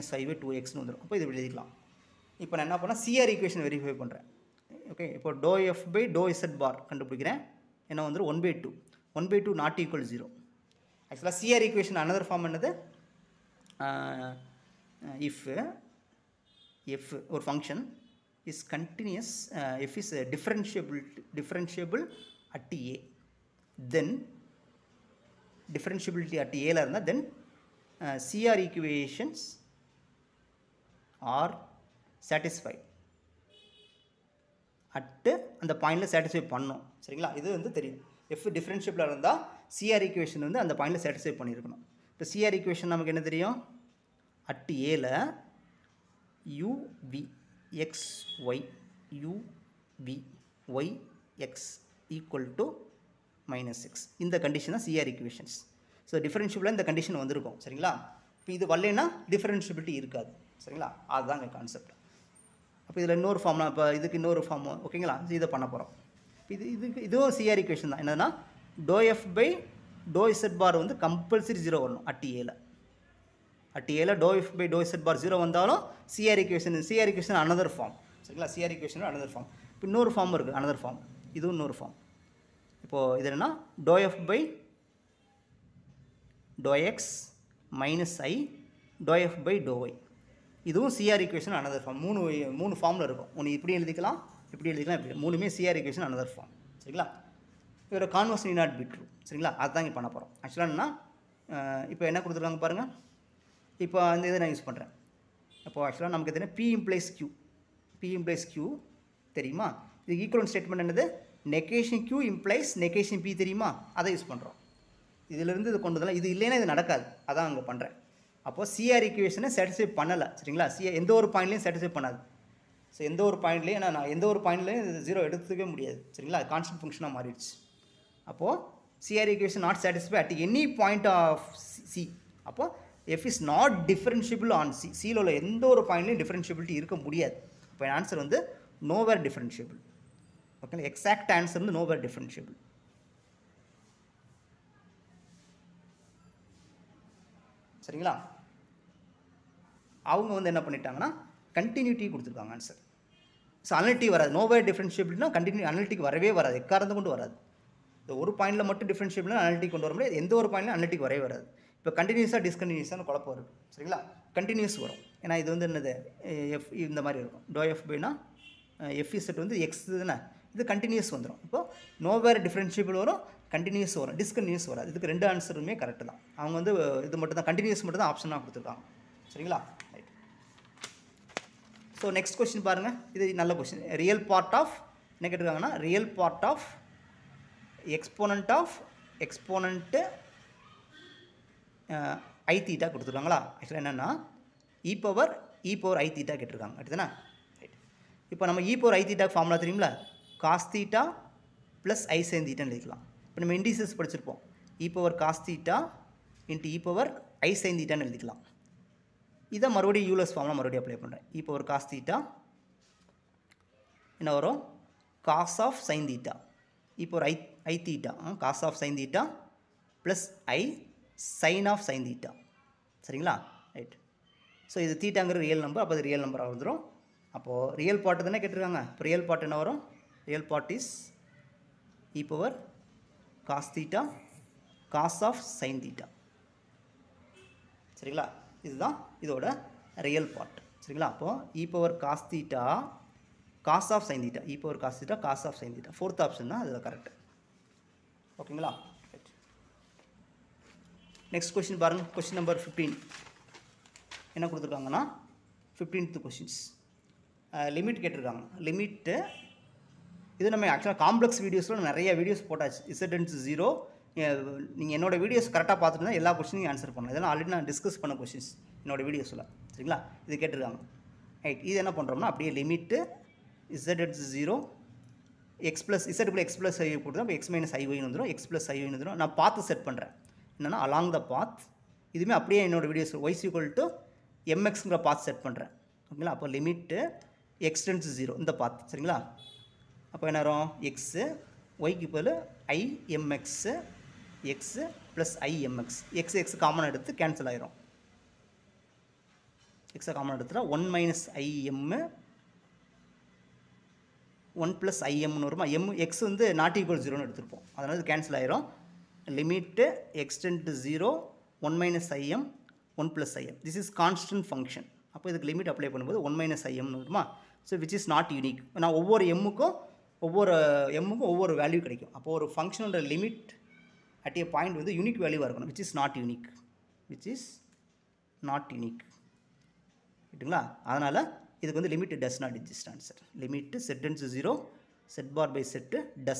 2xன்னு வந்துடும். அப்போ இது இப்படி எழுதிக்கலாம். இப்போ நான் என்ன பண்ணால் CR ஈக்குவேஷன் வெரிஃபை பண்ணுறேன். ஓகே. இப்போ ∂f / ∂z பார் கண்டுபிடிக்கிறேன். என்ன வந்துடும் 1/2. 1/2 not equal to 0. ஆக்சுவலாக CR ஈக்குவேஷன் அனதர் ஃபார்ம் என்னது, if ஒரு function is continuous, if is differentiable at a, then differentiability at ஏல இருந்தால் then CR equations are satisfied at அந்த பாயிண்டில் சாட்டிஸ்ஃபை பண்ணணும். சரிங்களா? இது வந்து தெரியும். எஃப் டிஃபரன்ஷியபிளாக இருந்தால் சிஆர் ஈக்குவேஷன் வந்து அந்த பாயிண்டில் சாட்டிஸ்ஃபை பண்ணியிருக்கணும். இப்போ சிஆர் ஈக்குவேஷன் நமக்கு என்ன தெரியும்? அட் ஏல uv x y uv y x equal to -6. இந்த கண்டிஷன் தான் சிஆர் ஈக்குவேஷன்ஸ். ஸோ டிஃபரன்ஷியபிளாக இந்த கண்டிஷன் வந்திருக்கும். சரிங்களா? இப்போ இது வரலைன்னா டிஃபரன்ஷியபிலிட்டி இருக்காது. சரிங்களா? அதுதான் எங்கள் கான்செப்ட். அப்போ இதில் இன்னொரு ஃபார்ம்லாம் இப்போ இதுக்கு இன்னொரு ஃபார்ம் ஓகேங்களா? இதை பண்ண போகிறோம். இதுவும் சிஆர் ஈக்குவேஷன் தான். என்னதுன்னா ∂f பை ∂z பார் வந்து கம்பல்சரி 0 வரணும் அட் ஏல. அட் ஏல ∂f பை ∂z பார் 0 வந்தாலும் சிஆர் ஈக்குவேஷன் அனதர் ஃபார்ம். சரிங்களா? CR equation another form. இப்போ இன்னொரு ஃபார்ம் இருக்குது, அனதர் ஃபார்ம். இதுவும் இன்னொரு ஃபார்ம். இப்போது இது என்னென்னா ∂f by ∂x minus I ∂f by ∂y. இதுவும் சிஆர் ஈக்குவேஷன் அனதர் ஃபார்ம். மூணு ஃபார்மில் இருக்கும். ஒன்று இப்படி எழுதிக்கலாம், இப்படி மூணுமே சிஆர் ஈக்குவேஷன் அனதர் ஃபார்ம். சரிங்களா? இதோட converse need not be true. சரிங்களா? அதுதான் இங்கே பண்ண போகிறோம். ஆக்சுவலாக என்னன்னா இப்போ என்ன கொடுத்துருக்காங்க பாருங்கள். இப்போ அந்த இதை நான் யூஸ் பண்ணுறேன். அப்போது ஆக்சுவலாக நமக்கு எதுனா P இம்ப்ளைஸ் Q தெரியுமா? இது ஈக்குவலன்ட் ஸ்டேட்மெண்ட் என்னது? Negation Q implies negation P தெரியுமா? அதை யூஸ் பண்ணுறோம். இதிலிருந்து இது கொண்டு வரலாம். இது இல்லைன்னா இது நடக்காது. அதான் அங்கே பண்ணுறேன். அப்போது சிஆர் ஈக்குவேஷனை சாட்டிஸ்ஃபை பண்ணலை. சரிங்களா? எந்த ஒரு பாயிண்ட்லையும் சாட்டிஸ்ஃபை பண்ணாது. ஸோ எந்த ஒரு பாயிண்ட்லேயும் நான் எந்த ஒரு பாயிண்ட்லையும் இது 0 எடுத்துக்கவே முடியாது. சரிங்களா? அது கான்ஸ்டன்ட் ஃபங்க்ஷனாக மாறிடுச்சு. அப்போது CR equation not satisfy at any point of C. அப்போது F is not differentiable on C. சியில் உள்ள எந்த ஒரு பாயிண்ட்லையும் டிஃபரன்ஷியபிலிட்டி இருக்க முடியாது. இப்போ ஆன்சர் வந்து நோவேர் டிஃபரன்ஷியபிள். ஓகேங்களா? எக்ஸாக்ட் ஆன்சர் வந்து நோவேர் டிஃபரன்ஷியபிள். சரிங்களா? அவங்க வந்து என்ன பண்ணிட்டாங்கன்னா கண்டினியூட்டி கொடுத்துருக்காங்க ஆன்சர். ஸோ அனலிட்டிக் வராது. நோவேர் டிஃபரன்ஷியபிள்னா அனலிட்டிக் வரவே வராது. எக்காரந்து கொண்டு வராது. இந்த ஒரு பாயிண்டில் மட்டும் டிஃபரன்ஷியபிள்னா அனலிட்டிக் கொண்டு வர முடியாது. எந்த ஒரு பாயிண்ட்லையும் அனலிட்டிக் வரவே வராது. இப்போ கண்டினியூஸாக டிஸ்கண்டினியூஸான குழப்பம் இருக்குது. சரிங்களா? கண்டினியூஸ் வரும். ஏன்னா இது வந்து என்னது எஃப் இந்த மாதிரி இருக்கும். ∂f பைனா எஃப்இசட் வந்து எக்ஸ் தானே, இது கண்டினியூஸ் வந்துடும். இப்போது நோவேர் டிஃபரன்ஷியபிள் வரும், கண்டினியூஸ் வரும், டிஸ்கண்டினியூஸ் வராது. இதுக்கு ரெண்டு ஆன்சருமே கரெக்டு தான். அவங்க வந்து இது மட்டும் தான் கண்டினியூஸ் மட்டும் தான் ஆப்ஷனாக கொடுத்துருக்காங்க. சரிங்களா? ரைட். ஸோ நெக்ஸ்ட் கொஸ்டின் பாருங்கள். இது நல்ல கொஸ்டின். ரியல் பார்ட் ஆஃப் என்ன கேட்டிருக்காங்கன்னா real part of exponent i theta கொடுத்துருக்காங்களா? ஆக்சுவலாக என்னென்னா இ பவர் ஐ தீட்டா கேட்டிருக்காங்க. அடுத்துதானே? ரைட். இப்போ நம்ம இ பவர் ஐ தீட்டா ஃபார்முலா தெரியுங்களா? காஸ் தீட்டா ப்ளஸ் ஐ சைன் தீட்டான்னு எழுதிக்கலாம். இப்போ நம்ம இண்டிசஸ் படிச்சிருப்போம். E power cos theta into e power i sine தீட்டான்னு எழுதிக்கலாம். இதை மறுபடியும் யூலஸ் ஃபார்முலா மறுபடியும் அப்ளை பண்ணுறேன். இ பவர் காஸ் தீட்டா என்ன வரும்? Cos of sine theta E power I theta cos of sine theta plus I sine of sine theta. சரிங்களா? ரைட். ஸோ இது தீட்டாங்கிற ரியல் நம்பர். அப்போ அது ரியல் நம்பராக வந்துடும். அப்போது ரியல் பார்ட்டு தானே கேட்டிருக்காங்க. இப்போ ரியல் பார்ட் என்ன வரும்? Real part is e power cos theta cos of sine theta. சரிங்களா? இதுதான் இதோட ரியல் பார்ட். சரிங்களா? அப்போது e power cos theta cos of sine theta, E power cos theta cos of sine theta. Fourth option தான் அதில் correct. ஓகேங்களா? Right. Next question பாருங்கள். Question number 15 என்ன கொடுத்துருக்காங்கன்னா 15th கொஸ்டின்ஸ் லிமிட் கேட்டிருக்காங்க. லிமிட்டு இது நம்ம ஆக்சுவலாக காம்ப்ளெக்ஸ் வீடியோஸில் நிறைய வீடியோஸ் போட்டாச்சு. இசடென்ஸ் 0. நீங்கள் என்னோடய வீடியோஸ் கரெக்டாக பார்த்துட்டு தான் எல்லா கொஸ்டினையும் ஆன்சர் பண்ணலாம். இதெல்லாம் ஆல்ரெடி நான் டிஸ்கஸ் பண்ண கொஸ்டின்ஸ் என்னோடய வீடியோஸில். சரிங்களா? இது கேட்டிருக்காங்க. ரைட். இது என்ன பண்ணுறோம்னா அப்படியே லிமிட்டு இசடென்ஸ் 0 எக்ஸ் ப்ளஸ் இசட்டுக்குள்ளே எக்ஸ் ப்ளஸ் ஐ போட்டு இப்போ எக்ஸ் மைனஸ் ஐஒய்னு வந்துடும், எக்ஸ் ப்ளஸ் ஐஒய்னு வந்துடும். நான் பார்த்து செட் பண்ணுறேன். என்னென்னா அலாங் த பாத். இதுவுமே அப்படியே என்னோடய வீடியோஸ் ஒய்ஸ் ஈக்குவல் டு எம்எக்ஸுங்கிற பாத் செட் பண்ணுறேன். ஓகேங்களா? அப்போ லிமிட்டு எக்ஸ்டென்ஸ் 0 இந்த பாத். சரிங்களா? அப்போ என்ன வரும்? எக்ஸு ஒய்க்கு equal i m x x plus i m x. X common எடுத்து கேன்சல் ஆகிரும். எக்ஸை காமன் எடுத்துட்டா 1 மைனஸ் ஐஎம்மு 1 ப்ளஸ் ஐஎம்னு வருமா? எக்ஸ் வந்து நாட் ஈக்குவல் 0ன்னு எடுத்துருப்போம். அதனால் இது கேன்சல் ஆகிரும். Limit extend 0 1 minus IM 1 plus IM. This is constant function. அப்போ இதுக்கு லிமிட் அப்ளை பண்ணும்போது 1 மைனஸ் ஐஎம்னு வருமா? So which is not unique. நான் ஒவ்வொரு எம்முக்கும் ஒவ்வொரு வேல்யூ கிடைக்கும். அப்போது ஒரு ஃபங்க்ஷனோட லிமிட் அட் ஏ பாயிண்ட் வந்து யூனிக் வேல்யூவாக இருக்கணும், which is not unique, which is not unique. ரைட்டுங்களா? அதனால் இதுக்கு வந்து limit does not exist answer. Limit set tends 0, set bar by set does